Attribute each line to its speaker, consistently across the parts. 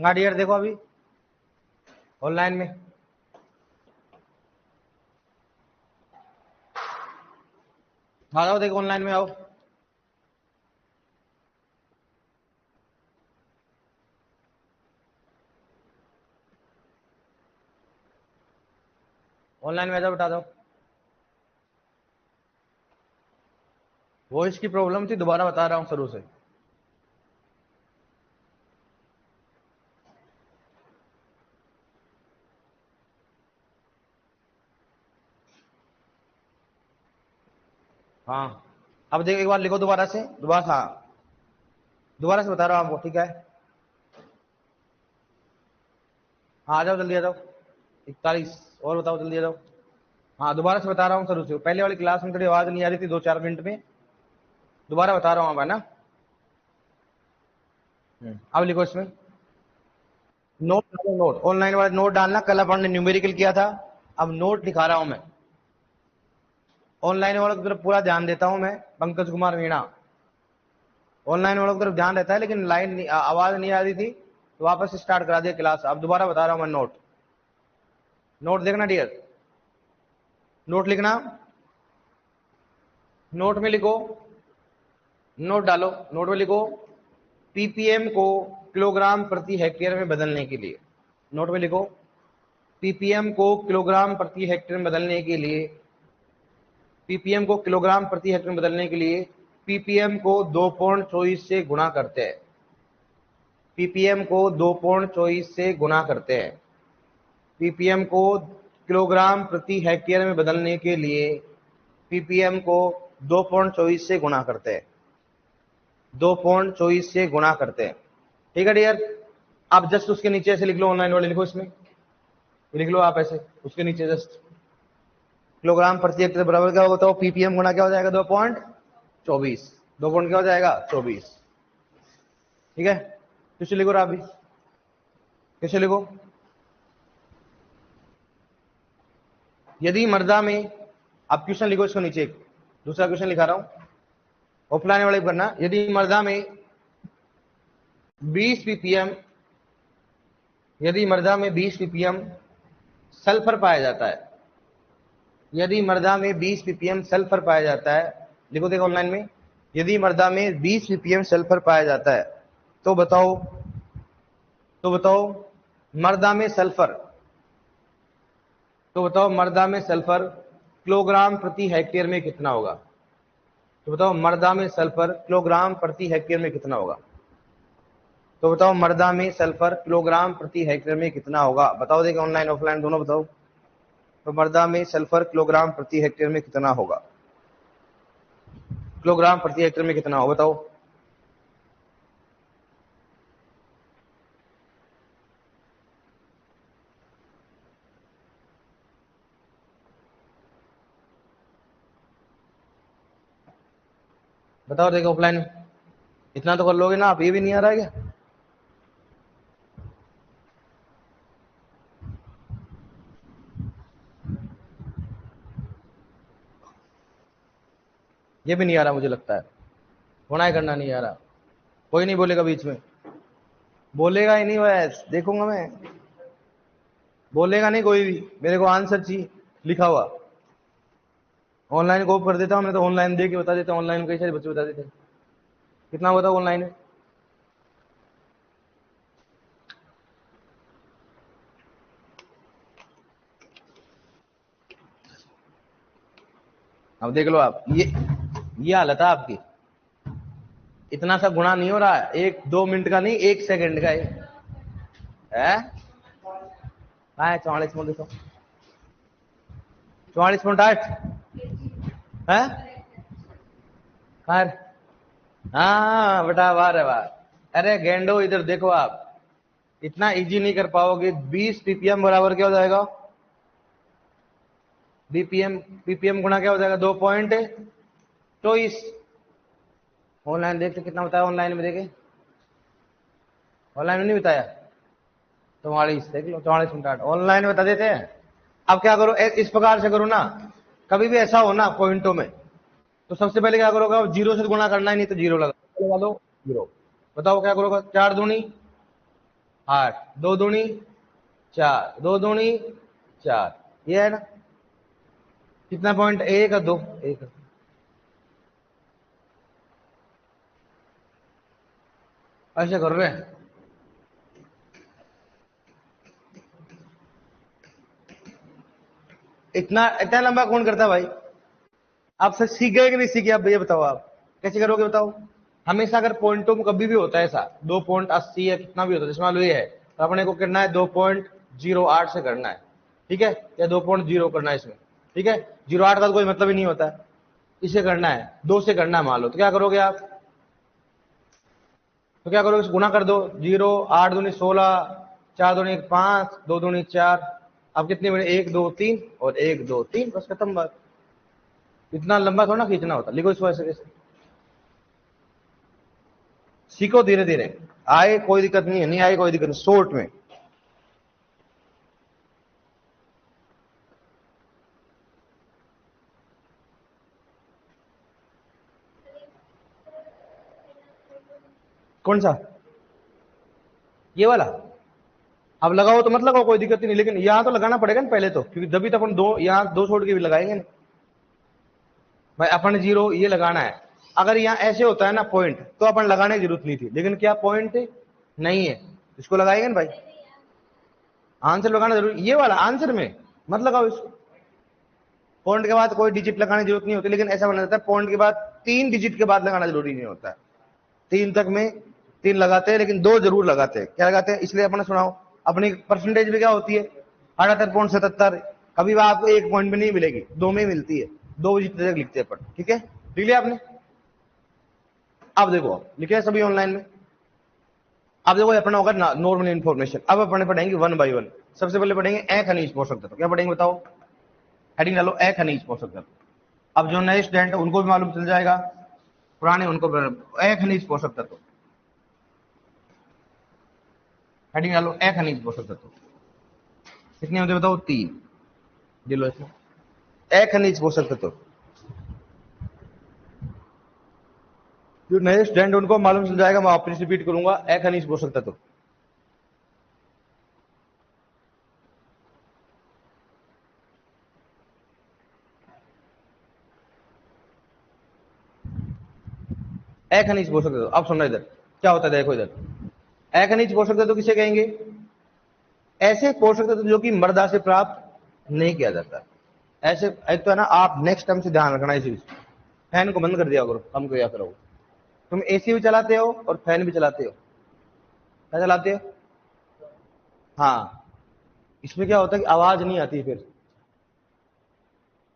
Speaker 1: हाँ डियर देखो अभी ऑनलाइन में आ जाओ, देखो ऑनलाइन में आओ। ऑनलाइन में आ जाओ, बता दो। वॉइस की प्रॉब्लम थी, दोबारा बता रहा हूँ शुरू से। हाँ अब देखो, एक बार लिखो दोबारा से, दोबारा। हाँ दोबारा से बता रहा हूँ आपको, ठीक है। हाँ आ जाओ, जल्दी आ जाओ। 41 और बताओ, जल्दी आ जाओ। हाँ दोबारा से बता रहा हूँ शुरू से, पहले वाली क्लास में थोड़ी आवाज नहीं आ रही थी 2-4 मिनट में, दोबारा बता रहा हूँ अब, है ना। अब लिखो इसमें नोट डालो, नोट ऑनलाइन वाला नोट डालना। कल अपन ने न्यूमेरिकल किया था, अब नोट दिखा रहा हूं मैं। ऑनलाइन वालों की तरफ पूरा ध्यान देता हूं मैं, पंकज कुमार मीणा। ऑनलाइन वालों की तरफ ध्यान रहता है, लेकिन लाइन आवाज नहीं आ रही थी तो वापस स्टार्ट करा दिया क्लास। अब दोबारा बता रहा हूं मैं नोट। नोट देखना डियर, नोट लिखना। नोट में लिखो, नोट डालो, नोट में लिखो पीपीएम को किलोग्राम प्रति हेक्टेयर में बदलने के लिए। नोट में लिखो पीपीएम को किलोग्राम प्रति हेक्टेयर में बदलने के लिए, पीपीएम को किलोग्राम प्रति हेक्टेयर में बदलने के लिए पीपीएम को 2.24 से गुणा करते हैं। पीपीएम को 2.24 से गुणा करते हैं। पीपीएम को किलोग्राम प्रति हेक्टेयर में बदलने के लिए पीपीएम को 2.24 से गुणा करते हैं। 2.24 से गुणा करते हैं, ठीक है डियर। आप जस्ट उसके नीचे ऐसे लिख लो, ऑनलाइन वाले लिखो, इसमें लिख लो आप ऐसे, उसके नीचे जस्ट किलोग्राम प्रति हेक्टेयर बराबर क्या होता है, पीपीएम गुणा क्या हो जाएगा 2.24। 2 पॉइंट क्या हो जाएगा 24, ठीक है। कैसे लिखो राबी, कैसे लिखो। यदि मर्दा में, आप क्वेश्चन लिखो इसको नीचे, दूसरा क्वेश्चन लिखा रहा हूं, ऑफलाइन वाले करना। यदि मर्दा में 20 पीपीएम, यदि मर्दा में 20 पीपीएम सल्फर पाया जाता है, यदि मर्दा में 20 पीपीएम सल्फर पाया जाता है, लिखो देखो ऑनलाइन में, यदि मर्दा में 20 पीपीएम सल्फर पाया जाता है तो बताओ, तो बताओ मर्दा में सल्फर, तो बताओ मर्दा में सल्फर किलोग्राम प्रति हेक्टेयर में कितना होगा। तो बताओ मर्दा में सल्फर किलोग्राम प्रति हेक्टेयर में कितना होगा। तो बताओ मर्दा में सल्फर किलोग्राम प्रति हेक्टेयर में कितना होगा, बताओ देखिए ऑनलाइन ऑफलाइन दोनों बताओ। तो मर्दा में सल्फर किलोग्राम प्रति हेक्टेयर में कितना होगा, किलोग्राम प्रति हेक्टेयर में कितना होगा बताओ। बताओ देखो ऑफलाइन, इतना तो कर लोगे ना आप, ये भी नहीं आ रहा है क्या। ये भी नहीं आ रहा, मुझे लगता है होना ही करना नहीं आ रहा। कोई नहीं बोलेगा बीच में, बोलेगा ही नहीं, बस देखूंगा मैं, बोलेगा नहीं कोई भी, मेरे को आंसर चाहिए लिखा हुआ। ऑनलाइन को कर देता हूं मैं, तो ऑनलाइन दे के बता देता हूं, ऑनलाइन कई सारे बच्चे बता देते हैं। कितना होता है ऑनलाइन में, अब देख लो आप, ये हालत है आपकी। इतना सा गुणा नहीं हो रहा है, 1-2 मिनट का नहीं, 1 सेकंड का है। 44 मिनट, 44.8 है। हाँ बेटा, वाह रे वाह। अरे गेंडो इधर देखो आप, इतना इजी नहीं कर पाओगे। 20 पीपीएम बराबर क्या हो जाएगा, बीपीएम, पीपीएम गुणा क्या हो जाएगा 2.24। ऑनलाइन देखते कितना बताया, ऑनलाइन में देखे, ऑनलाइन में नहीं बताया। 44 देख लो, 44.8 ऑनलाइन में बता देते हैं। अब क्या करो, इस प्रकार से करो ना, कभी भी ऐसा हो ना पॉइंटों में, तो सबसे पहले क्या करोगे, जीरो से गुणा करना ही नहीं तो जीरो लगा दो, जीरो। बताओ क्या करोगे, 4 दूनी 8, 2 दूनी 4, 2 दूनी 4, ये है ना। कितना पॉइंट, 1 और 2, 1। ऐसे कर रहे हैं। इतना इतना लंबा कौन करता है भाई? आप सर सीख गए कि नहीं सीखे? आप भैया बताओ, आप कैसे करोगे बताओ? हमेशा अगर पॉइंटों में कभी भी होता है ऐसा 2.80 या कितना भी होता है, जिसमें ये है, तो अपने को करना है 2.08 से करना है, ठीक है, या 2.0 करना है इसमें, ठीक है। 0.8 का तो कोई मतलब ही नहीं होता है, इसे करना है 2 से करना है मान लो, तो क्या करोगे आप? तो क्या करोगे, गुना कर दो, 0, 8 दूनी 16, 4 दूनी 5, 2 दूनी 4, अब कितने बड़े, 1 2 3 और 1 2 3, बस खत्म बात। इतना लंबा थोड़ा ना खींचना होता, लिखो इसको ऐसे कैसे। सीखो धीरे धीरे, आए कोई दिक्कत नहीं है, नहीं आए कोई दिक्कत नहीं, शॉर्ट में। कौन सा? ये वाला? अब लगाओ तो मत लगाओ, कोई दिक्कत नहीं, लेकिन यहां तो लगाना पड़ेगा ना पहले तो, क्योंकि जब भी तो अपन दो यहां दो छोड़ के भी लगाएंगे ना भाई। अपन 0 ये लगाना है। अगर यहाँ ऐसे होता है ना पॉइंट, तो अपन लगाने की जरूरत नहीं थी, लेकिन क्या पॉइंट नहीं है, इसको लगाएंगे ना भाई। आंसर लगाना जरूरी, ये वाला आंसर में मत लगाओ इसको। पॉइंट के बाद कोई डिजिट लगाने की जरूरत नहीं होती, लेकिन ऐसा बना जाता है पॉइंट के बाद 3 डिजिट के बाद लगाना जरूरी नहीं होता है। 3 तक में 3 लगाते हैं, लेकिन 2 जरूर लगाते हैं। क्या लगाते हैं? इसलिए अपने सुनाओ, अपनी परसेंटेज भी क्या होती है, 78.77। कभी भी आपको 1 पॉइंट में नहीं मिलेगी, 2 में मिलती है, 2 डिजिट तक लिखते हैं अपन, ठीक है। लिख लिया आपने? अब देखो, लिखे सभी ऑनलाइन में। अब देखो अपना होगा नॉर्मल इन्फॉर्मेशन। अब अपने पढ़ेंगे 1 बाई 1। सबसे पहले पढ़ेंगे खनिज पोषक तत्व। क्या पढ़ेंगे बताओ? हेडिंग डालो खनिज पोषक तत्व। अब जो नए स्टूडेंट उनको भी मालूम चल जाएगा, पुराने उनको खनिज पोषक तत्व। हेडिंग डालो खनिज पोषक तत्व। कितने होते बताओ? 3। दिलो इसमें खनिज पोषक तत्व। जो नए स्टूडेंट उनको मालूम चल जाएगा, मैं वापस रिपीट करूंगा, खनिज पोषक तत्व। खनिज पोषक तत्व। अब सुनना इधर क्या होता है, देखो इधर। खनिज पोषक तत्व किसे कहेंगे? ऐसे पोषक तत्व जो कि मृदा से प्राप्त नहीं किया जाता। ऐसे एक तो है ना, आप नेक्स्ट टाइम से ध्यान रखना इस चीज। फैन को बंद कर दिया करो, कम किया करो। तुम एसी भी चलाते हो और फैन भी चलाते हो, क्या चलाते हो? हाँ, इसमें क्या होता है कि आवाज नहीं आती फिर।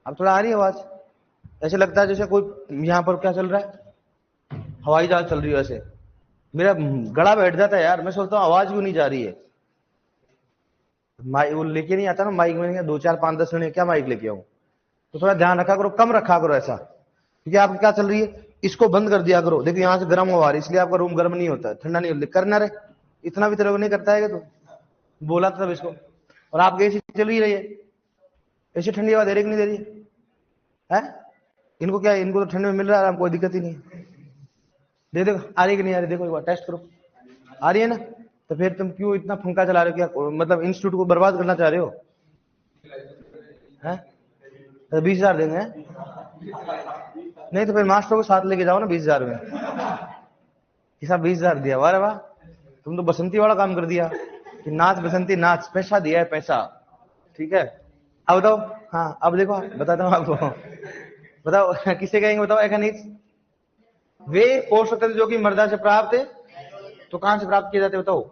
Speaker 1: अब थोड़ा आ रही है आवाज? ऐसे लगता है जैसे कोई यहाँ पर क्या चल रहा है, हवाई जहाज चल रही है। ऐसे मेरा गला बैठ जाता है यार, मैं सोचता हूँ आवाज क्यों नहीं जा रही है। माइक वो लेके नहीं आता ना, माइक में 2 4 5 10 मिनट क्या माइक लेके आऊं? तो थोड़ा ध्यान रखा करो, कम रखा करो ऐसा, क्योंकि आपकी क्या चल रही है। इसको बंद कर दिया करो, देखो यहाँ से गर्म हवा आ रही है, इसलिए आपका रूम गर्म नहीं होता है, ठंडा नहीं होता। करना रे, इतना भी तेरे को नहीं करता है कि तू बोला था इसको। और आपकी एसी चल ही रही है, ऐसी ठंडी हवा दे रही कि नहीं दे रही है? इनको क्या है, इनको तो ठंड में मिल रहा है, कोई दिक्कत ही नहीं है। दे देखो आ रही कि नहीं आ रही, देखो एक बार टेस्ट करो, आ रही है ना? तो फिर तुम क्यों इतना पंखा चला रहे हो? क्या मतलब इंस्टीट्यूट को बर्बाद करना चाह रहे हो? हैं? तो 20,000 देंगे? नहीं तो फिर मास्टर को साथ लेके जाओ ना 20,000 में। किसा 20,000 दिया? वाह वाह, तुम तो बसंती वाला काम कर दिया कि नाच बसंती नाच, पैसा दिया है पैसा, ठीक है। अब बताओ, हाँ अब देखो बताता हूँ आपको। बताओ किसे कहेंगे बताओ? खनिज वे पोषक तत्व जो कि मृदा से प्राप्त है। तो कहां से प्राप्त किए जाते हैं बताओ?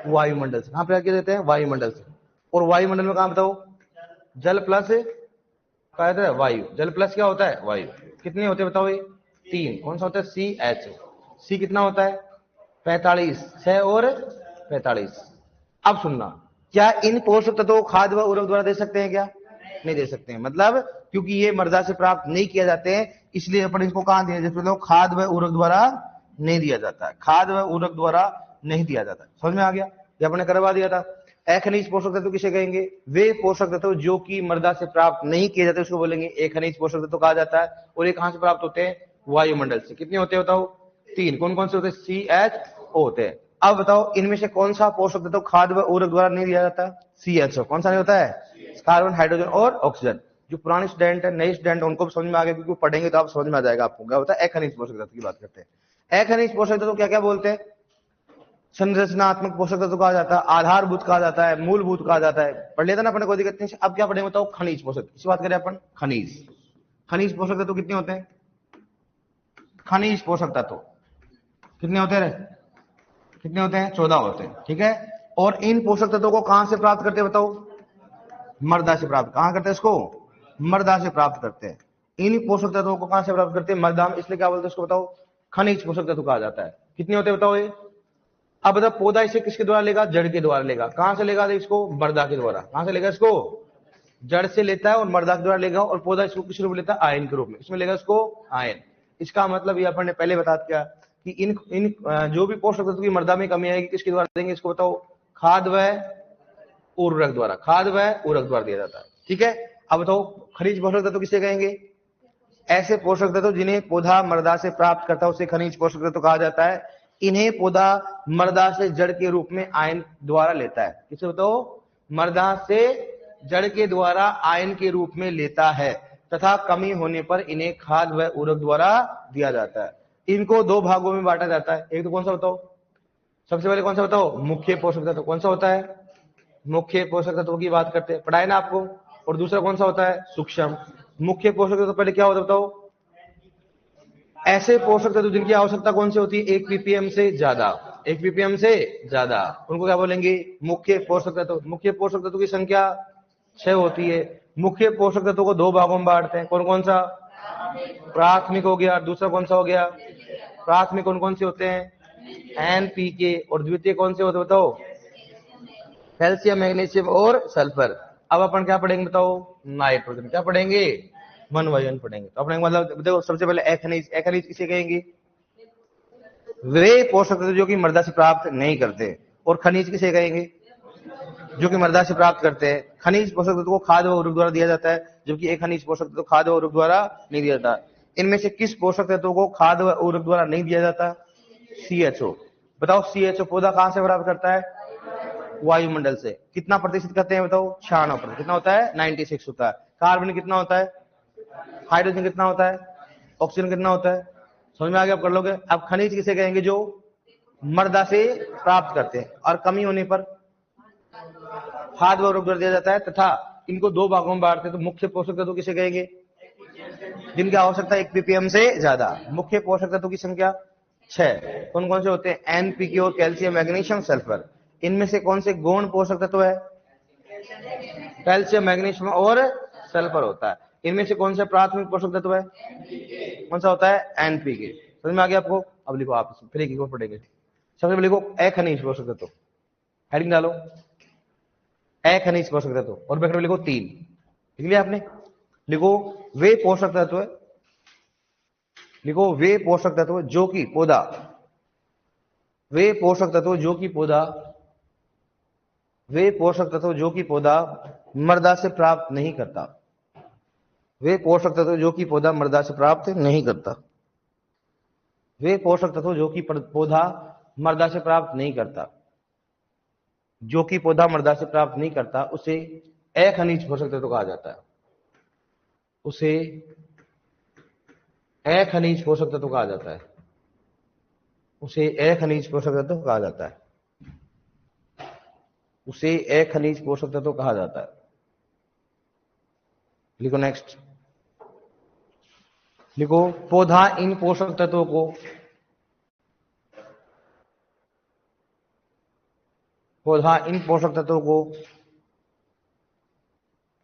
Speaker 1: वायुमंडल से। कहां प्राप्त किए जाते हैं? वायुमंडल से। और वायुमंडल में कहां बताओ? जल प्लस क्या होता है? वायु। जल प्लस क्या होता है? वायु। कितने होते हैं बताओ? ये 3। कौन सा होता है? CH। सी कितना होता है? 45। 6 और 45। अब सुनना, क्या इन पोषक तत्वों को खाद व उर्वरक द्वारा दे सकते हैं क्या? नहीं दे सकते हैं, मतलब क्योंकि ये मृदा से प्राप्त नहीं किया जाते हैं, इसलिए अपन इसको कहां दिया जाता है? खाद व उर्वरक द्वारा नहीं दिया जाता है, खाद व उर्वरक द्वारा नहीं दिया जाता। समझ में आ गया? ये अपने करवा दिया था। अखनिज पोषक तत्व किसे कहेंगे? वे पोषक तत्व जो कि मृदा से प्राप्त नहीं किए जाते उसको बोलेंगे अखनिज पोषक तत्व कहा जाता है। और ये कहां से प्राप्त होते हैं? वायुमंडल से। कितने होते हैं बताओ? 3। कौन कौन से होते हैं? CHO होते हैं। अब बताओ इनमें से कौन सा पोषक तत्व खाद्य व उर्वरक द्वारा नहीं दिया जाता? CHO। कौन सा नहीं होता है? कार्बन, हाइड्रोजन और ऑक्सीजन। जो पुराने स्टूडेंट है, नए स्टूडेंट है, उनको भी समझ में आ गया, क्योंकि पढ़ेंगे तो आप समझ में आ जाएगा आपको क्या होता है। अखनिज पोषक तत्व की बात करते हैं। अखनिज पोषक तत्व क्या क्या बोलते हैं? संरचनात्मक पोषक तत्व कहा जाता है, आधारभूत कहा जाता है, मूलभूत कहा जाता है। पढ़ लेता ना अपने, कोई दिक्कत नहीं। अब क्या पढ़ेंगे बताओ? खनिज पोषक। इसी बात करें अपन खनिज। खनिज पोषक तत्व कितने होते हैं? खनिज पोषक तत्व कितने होते हैं? कितने होते हैं? 14 होते हैं, ठीक है। और इन पोषक तत्वों को कहां से प्राप्त करते हैं बताओ? मृदा से प्राप्त। कहां करते हैं इसको? मृदा से प्राप्त करते हैं। इन पोषक तत्वों को कहां से प्राप्त करते हैं? मृदा में। इसलिए क्या बोलते हैं इसको बताओ? खनिज पोषक तत्व कहा जाता है। कितने होते हैं बताओ ये? अब बताओ पौधा इसे किसके द्वारा लेगा? जड़ के द्वारा लेगा। कहां से लेगा इसको? मृदा के द्वारा। कहां से लेगा इसको? जड़ से लेता है और मृदा के द्वारा लेगा। और पौधा इसको किस रूप में लेता है? आयन के रूप में। इसमें लेगा इसको आयन। इसका मतलब ये अपन ने पहले बता दिया कि इन जो भी पोषक तत्व की मृदा में कमी आएगी किसके द्वारा देंगे इसको बताओ? खाद व उर्वरक द्वारा। खाद व उर्वरक द्वारा दिया जाता है, ठीक है। अब बताओ खनिज पोषक तत्व किसे कहेंगे? ऐसे पोषक तत्व जिन्हें पौधा मृदा से प्राप्त करता है उसे खनिज पोषक तत्व कहा जाता है। इन्हें पौधा मृदा से जड़ के रूप में आयन द्वारा लेता है। किसे बताओ? मृदा से जड़ के द्वारा आयन के रूप में लेता है तथा कमी होने पर इन्हें खाद व उर्वरक द्वारा दिया जाता है। इनको दो भागों में बांटा जाता है। एक तो कौन सा बताओ? सबसे पहले कौन सा बताओ? मुख्य पोषक तत्व। कौन सा होता है? मुख्य पोषक तत्वों की बात करते हैं, पढ़ाए ना आपको। और दूसरा कौन सा होता है? सूक्ष्म। मुख्य पोषक तत्व पहले क्या होता है बताओ? ऐसे पोषक तत्व जिनकी आवश्यकता कौन सी होती है? 1 ppm से ज्यादा। 1 ppm से ज्यादा उनको क्या बोलेंगे? मुख्य पोषक तत्व। मुख्य पोषक तत्व की संख्या 6 होती है। मुख्य पोषक तत्व को दो भागों में बांटते हैं। कौन कौन सा? प्राथमिक हो गया। दूसरा कौन सा हो गया? प्राथमिक कौन कौन से होते हैं? NPK। और द्वितीय कौन से होते बताओ? कैल्शियम, मैग्नीशियम और सल्फर। अब अपन क्या पढ़ेंगे बताओ? नाइट्रोजन। क्या पढ़ेंगे? 1 by 1 पढ़ेंगे। तो अपने मतलब देखो, सबसे पहले अखनिज। अखनिज किसे कहेंगे? वे पोषक तत्व जो कि मृदा से प्राप्त नहीं करते। और खनिज किसे कहेंगे? जो कि मृदा से प्राप्त करते हैं। खनिज पोषक तत्व को खाद्य व उर्वरक द्वारा दिया जाता है, जबकि एक खनिज पोषक तत्व खाद्य व उर्वरक द्वारा नहीं दिया जाता। इनमें से किस पोषक तत्व को खाद्य व उर्वरक द्वारा नहीं दिया जाता? CHO। बताओ CHO पौधा कहां से प्राप्त करता है? वायुमंडल से। कितना प्रतिशत कहते हैं बताओ? 96%। कितना होता है? 96 होता है। कार्बन कितना होता है? हाइड्रोजन कितना होता है? ऑक्सीजन कितना होता है? समझ में आ गया? आप कर लोगे। अब खनिज किसे कहेंगे? जो मृदा से प्राप्त करते हैं और कमी होने पर खाद व उर्वरक दिया जाता है। तथा इनको दो भागों में बांटते हैं। तो मुख्य पोषक तत्व किसे कहेंगे? जिनकी आवश्यकता 1 ppm से ज्यादा। मुख्य पोषक तत्व की संख्या 6। कौन कौन से होते हैं? NPK और कैल्शियम, मैग्नीशियम, सल्फर। इनमें से कौन से गौण पोषक तत्व है? कैल्शियम, मैग्नीशियम और सल्फर होता है। इनमें से कौन सा प्राथमिक पोषक तत्व है? कौन सा होता है? NPK। समझ में आ गया आपको? अब लिखो आप, फिर एक और पढ़ेंगे। सबसे पहले लिखो अखनिज पोषक तत्व। हेडिंग डालो अखनिज पोषक तत्व और ब्रैकेट में लिखो 3। लिख लिया आपने? लिखो वे पोषक तत्व, लिखो वे पोषक तत्व जो कि पौधा, वे पोषक तत्व जो कि पौधा, वे पोषक तत्व जो कि पौधा मृदा से प्राप्त नहीं करता। वे पोषक तत्व जो कि पौधा मृदा से प्राप्त नहीं करता। वे पोषक तत्व जो कि पौधा मृदा से प्राप्त नहीं करता, जो कि पौधा मृदा से प्राप्त नहीं करता, उसे अखनिज पोषक तत्व कहा जाता है। उसे अखनिज पोषक तत्व कहा जाता है। उसे अखनिज पोषक तत्व कहा जाता है। उसे अखनिज पोषक तत्व कहा जाता है। लिखो नेक्स्ट। लिखो पौधा इन पोषक तत्वों को, पौधा इन पोषक तत्वों को,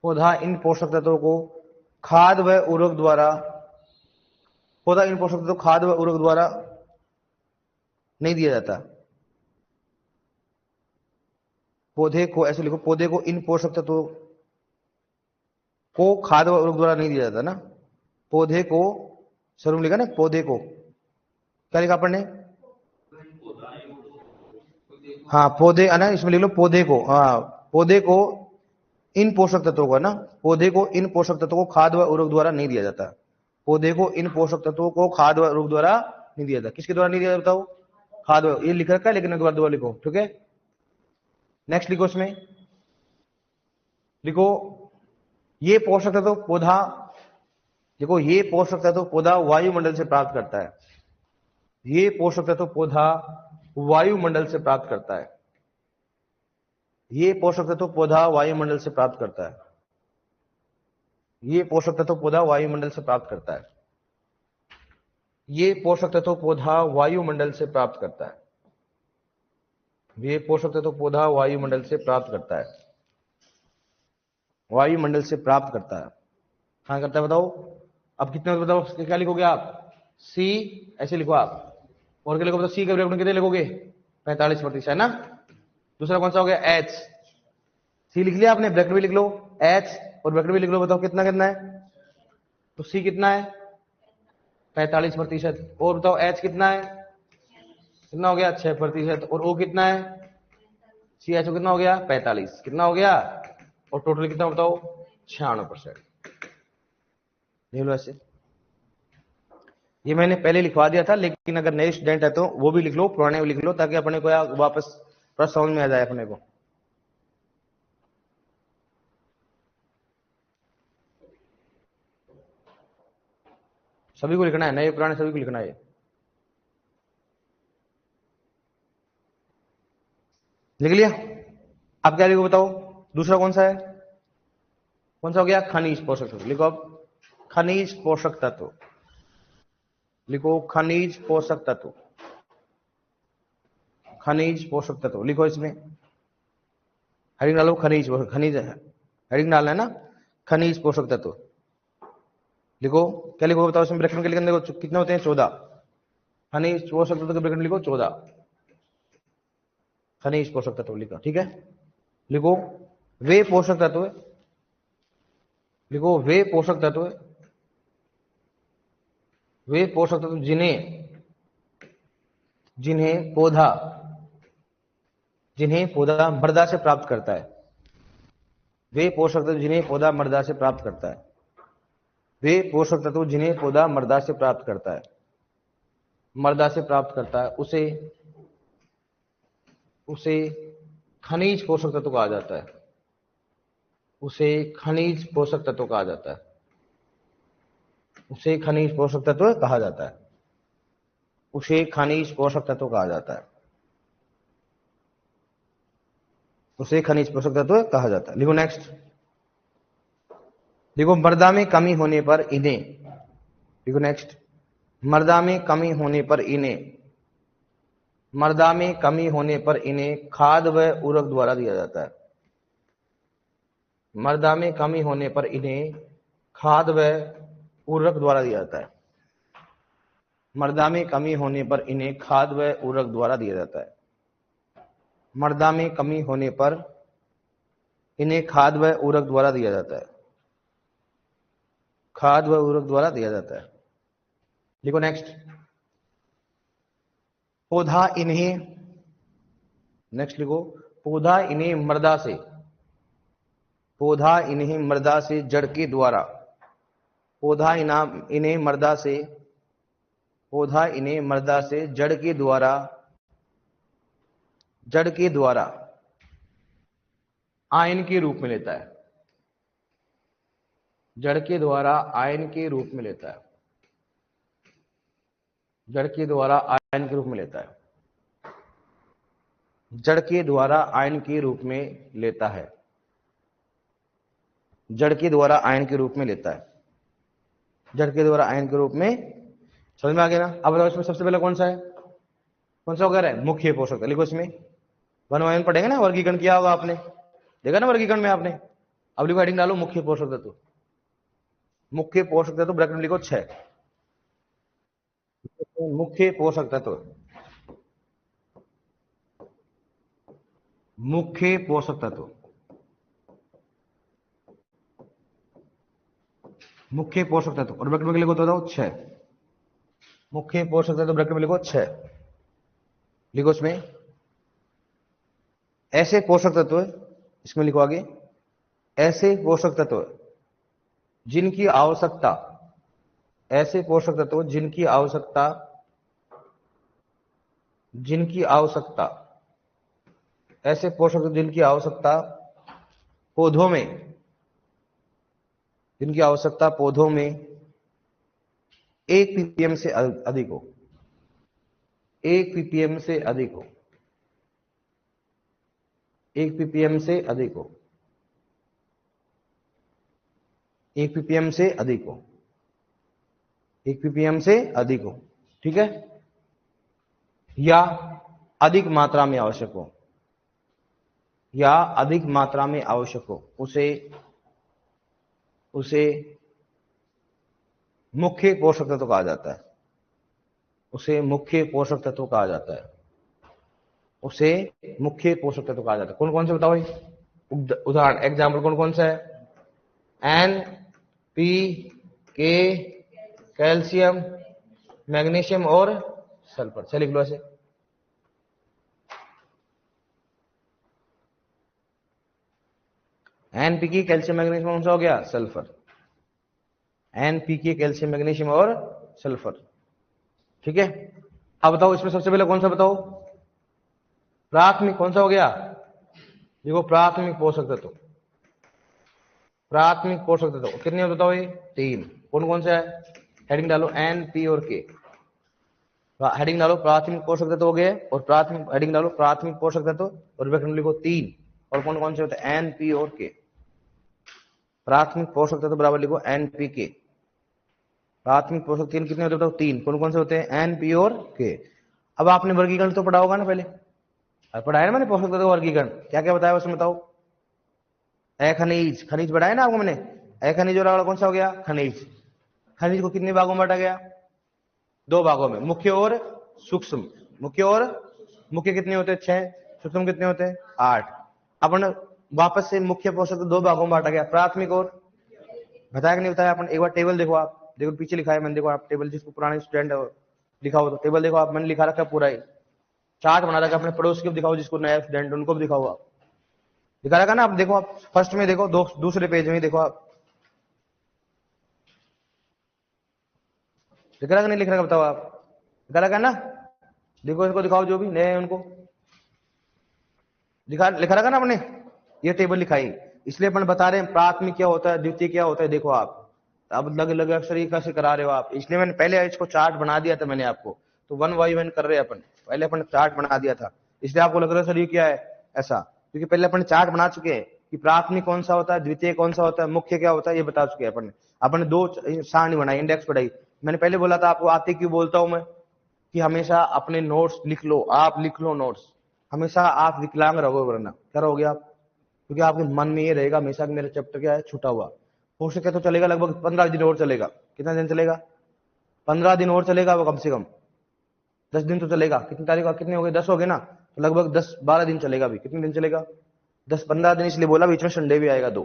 Speaker 1: पौधा इन पोषक तत्वों को खाद व उर्वरक द्वारा, पौधा इन पोषक तत्वों खाद व उर्वरक द्वारा नहीं दिया जाता। पौधे को, ऐसे लिखो, पौधे को इन पोषक तत्वों को खाद व उर्वरक द्वारा नहीं दिया जाता ना। पौधे को, शुरू में लिखा ना, पौधे को क्या लिखा आपने? हाँ पौधे, ना इसमें लिख लो पौधे को। हाँ पौधे को इन पोषक तत्वों को ना, पौधे को इन पोषक तत्वों को खाद व उर्वरक द्वारा नहीं दिया जाता। पौधे को इन पोषक तत्वों को खाद व उर्वरक द्वारा नहीं दिया जाता। किसके द्वारा नहीं दिया जाता? बताओ? खाद, ये लिख रखा है लेकिन एक बार दोबारा लिखो, ठीक है। नेक्स्ट लिखो, इसमें लिखो ये पोषक तत्व पौधा, देखो ये पोषक तत्व पौधा वायुमंडल से प्राप्त करता है, ये पोषक तत्व पौधा वायुमंडल से प्राप्त करता है, ये पोषक तत्व पौधा वायुमंडल से प्राप्त करता है, ये पोषक तत्व पौधा वायुमंडल से प्राप्त करता है, ये पोषक तत्व पौधा वायुमंडल से प्राप्त करता है, ये पोषक तत्व पौधा वायुमंडल से प्राप्त करता है, वायुमंडल से प्राप्त करता है। हाँ करता है, बताओ अब कितने बताओ, क्या लिखोगे आप, सी ऐसे लिखो आप, और क्या लिखोगे, सी का ब्रैकेट में कितने लिखोगे, 45% है ना। दूसरा कौन सा हो गया, एच, सी लिख लिया आपने, ब्रैकेट भी लिख लो, एच और ब्रैकेट भी लिख लो, बताओ कितना कितना है, तो सी कितना है 45%, और बताओ एच कितना है, कितना हो गया 6%, और ओ कितना है, सी एच ओ कितना हो गया 45, कितना हो गया, और टोटल कितना बताओ 96%। देख लो ऐसे, ये मैंने पहले लिखवा दिया था, लेकिन अगर नए स्टूडेंट है तो वो भी लिख लो, पुराने भी लिख लो, ताकि अपने को वापस थोड़ा समझ में आ जाए अपने को। सभी को लिखना है, नए पुराने सभी को लिखना है। लिख लिया, अब क्या लिखो बताओ, दूसरा कौन सा है, कौन सा हो गया, खनिज पोषक तत्व, लिखो अब खनिज पोषक तत्व, लिखो खनिज पोषक तत्व, खनिज पोषक तत्व लिखो, इसमें हेडिंग डालो, खनिज, खनिज हेडिंग डालना है ना, खनिज पोषक तत्व लिखो, क्या लिखो बताओ, इसमें ब्रैकेट में क्या लिखना, देखो कितने होते हैं 14, खनिज पोषक तत्व के ब्रैकेट में लिखो 14, खनिज पोषक तत्व लिखो, ठीक है। लिखो वे पोषक तत्व, लिखो वे पोषक तत्व, वे पोषक तत्व जिन्हें जिन्हें पौधा मृदा से प्राप्त करता है, वे पोषक तत्व जिन्हें पौधा मृदा से प्राप्त करता है, वे पोषक तत्व जिन्हें पौधा मृदा से प्राप्त करता है, मृदा से प्राप्त करता है, उसे खनिज पोषक तत्व कहा जाता है, उसे खनिज पोषक तत्व कहा जाता है, उसे खनिज पोषक तत्व कहा जाता है, उसे खनिज पोषक तत्व कहा जाता है, उसे खनिज पोषक तत्व कहा जाता है। लिखो नेक्स्ट, लिखो मृदा में कमी होने पर इन्हें, लिखो नेक्स्ट, मृदा में कमी होने पर इन्हें, मृदा में कमी होने पर इन्हें खाद व उर्वरक द्वारा दिया जाता है, मृदा में कमी होने पर इन्हें खाद व उर्वरक द्वारा दिया जाता है, मृदा में कमी होने पर इन्हें खाद व उर्वरक द्वारा दिया जाता है, मृदा में कमी होने पर इन्हें खाद व उर्वरक द्वारा दिया जाता है, खाद व उर्वरक द्वारा दिया जाता है। लिखो नेक्स्ट, पौधा इन्हें, नेक्स्ट लिखो, पौधा इन्हें मृदा से, पौधा इन्हें मृदा से जड़ के द्वारा, पौधा इन्हें मृदा से, पौधा इन्हें मृदा से जड़ के द्वारा, जड़ के द्वारा आयन के रूप में लेता है, जड़ के द्वारा आयन के रूप में लेता है, जड़ के द्वारा आयन के रूप में लेता है, जड़ के द्वारा आयन के रूप में लेता है, जड़ के द्वारा आयन के रूप में लेता है, जड़ के द्वारा आयन के रूप में, समझ में आ गया ना। अब बताओ इसमें सबसे पहले कौन सा है, कौन सा वगैरह है, मुख्य पोषक। लिखो इसमें वन पढ़ेंगे ना, वर्गीकरण किया होगा आपने, देखा ना वर्गीकरण में आपने। अब लिखो हेडिंग डालो मुख्य पोषक तत्व, मुख्य पोषक तत्व ब्रैकेट में लिखो 6, मुख्य पोषक तत्व, मुख्य पोषक तत्व, मुख्य पोषक तत्व, और ब्रैकेट में लिखो तो बताओ 6, मुख्य पोषक तत्व ब्रैकेट में लिखो 6। लिखो इसमें ऐसे पोषक तत्व, इसमें लिखो आगे, ऐसे पोषक तत्व जिनकी आवश्यकता, ऐसे पोषक तत्व जिनकी आवश्यकता जिनकी आवश्यकता, ऐसे पोषक तत्व जिनकी आवश्यकता पौधों में, जिनकी आवश्यकता पौधों में 1 ppm से अधिक हो, 1 ppm से अधिक हो, 1 ppm से अधिक हो, 1 ppm से अधिक हो, 1 ppm से अधिक हो, ठीक है, या अधिक मात्रा में आवश्यक हो, या अधिक मात्रा में आवश्यक हो, उसे मुख्य पोषक तत्व कहा जाता है, उसे मुख्य पोषक तत्व कहा जाता है, उसे मुख्य पोषक तत्व कहा जाता है। कौन कौन से बताओ, उदाहरण एग्जाम्पल कौन कौन सा है? एन, पी, के, कैल्शियम, मैग्नीशियम और सल्फर। चलिए लिख लो ऐसे। एनपीके, कैल्शियम, मैग्नीशियम कौन सा हो गया? सल्फर। एनपीके, कैल्शियम, मैग्नीशियम और सल्फर, ठीक है। अब बताओ इसमें सबसे पहले कौन सा बताओ? प्राथमिक कौन सा हो गया? देखो प्राथमिक पोषक तत्व, प्राथमिक पोषक तत्व कितने बताओ? ये 3। कौन कौन सा है? हेडिंग डालो एन, पी और के। हेडिंग डालो प्राथमिक पोषक तत्व हो गए, और प्राथमिक हेडिंग डालो प्राथमिक पोषक तत्व और व्याकरण लिखो 3। और कौन कौन से होते हैं? एन, पी और के। प्राथमिक पोषक तत्व बराबर लिखो एन, पी, के। प्राथमिक पोषक 3 कितने होते बताओ? 3। कौन कौन से होते हैं? एन, पी और के। अब आपने वर्गीकरण तो पढ़ा होगा ना पहले, पढ़ाया ना मैंने पोषक तत्व वर्गीकरण, क्या क्या बताया उसमें बताओ? खनिज, खनिज बढ़ाया ना आपको मैंने। खनिज और कौन सा हो गया? खनिज। खनिज को कितने भागों में बांटा गया? 2 भागों में, मुख्य और सूक्ष्म। मुख्य और मुख्य कितने होते हैं? 6। सूक्ष्म कितने होते हैं? 8। अपन वापस से मुख्य पोषक 2 भागों में बांटा गया, प्राथमिक और, बताया कि नहीं बताया अपन? एक बार टेबल देखो आप, देखो पीछे लिखा है मैंने, देखो आप टेबल, जिसको पुराने स्टूडेंट लिखा हो तो टेबल देखो आप, मैंने लिखा रखा पूरा ही चार्ट बना रखा। अपने पड़ोस को दिखाओ, जिसको नया स्टूडेंट उनको भी दिखाओ, आप दिखा रखा ना। आप देखो, आप फर्स्ट में देखो, दूसरे पेज में देखो, आप लिख रखा नहीं लिख रखा बताओ? आप लिखा रखा ना? देखो इनको दिखाओ, जो भी नए हैं उनको लिखा रखा ना आपने? ये टेबल लिखाई, इसलिए अपन बता रहे हैं प्राथमिक क्या होता है, द्वितीय क्या होता है। देखो आप अब लग लग अक्षर ये कैसे करा रहे हो आप, इसलिए मैंने पहले इसको चार्ट बना दिया था मैंने आपको। तो 1 बाय 1 कर रहे हैं अपन, पहले अपन चार्ट बना दिया था, इसलिए आपको लग रहा है सर ये क्या है ऐसा, क्योंकि पहले अपन चार्ट बना चुके हैं कि प्राथमिक कौन सा होता है, द्वितीय कौन सा होता है, मुख्य क्या होता है, ये बता चुके हैं अपन। अपन 2 सारणी बनाई, इंडेक्स बढ़ाई। मैंने पहले बोला था आपको, आते क्यों बोलता हूं मैं कि हमेशा अपने नोट्स लिख लो, आप लिख लो नोट्स। हमेशा आप विकलांग रहोगे, वरना क्या रहोगे आप? क्योंकि आपके मन में ये रहेगा हमेशा कि मेरा चैप्टर क्या है, छूटा हुआ। हो सके तो चलेगा लगभग 15 दिन और चलेगा। कितना दिन चलेगा? 15 दिन और चलेगा वो, कम से कम 10 दिन तो चलेगा। कितनी तारीख, कितने हो गए? 10 हो गए ना, तो लगभग 10-12 दिन चलेगा। भी कितने दिन चलेगा? 10-15 दिन, इसलिए बोला बीच में संडे भी आएगा 2।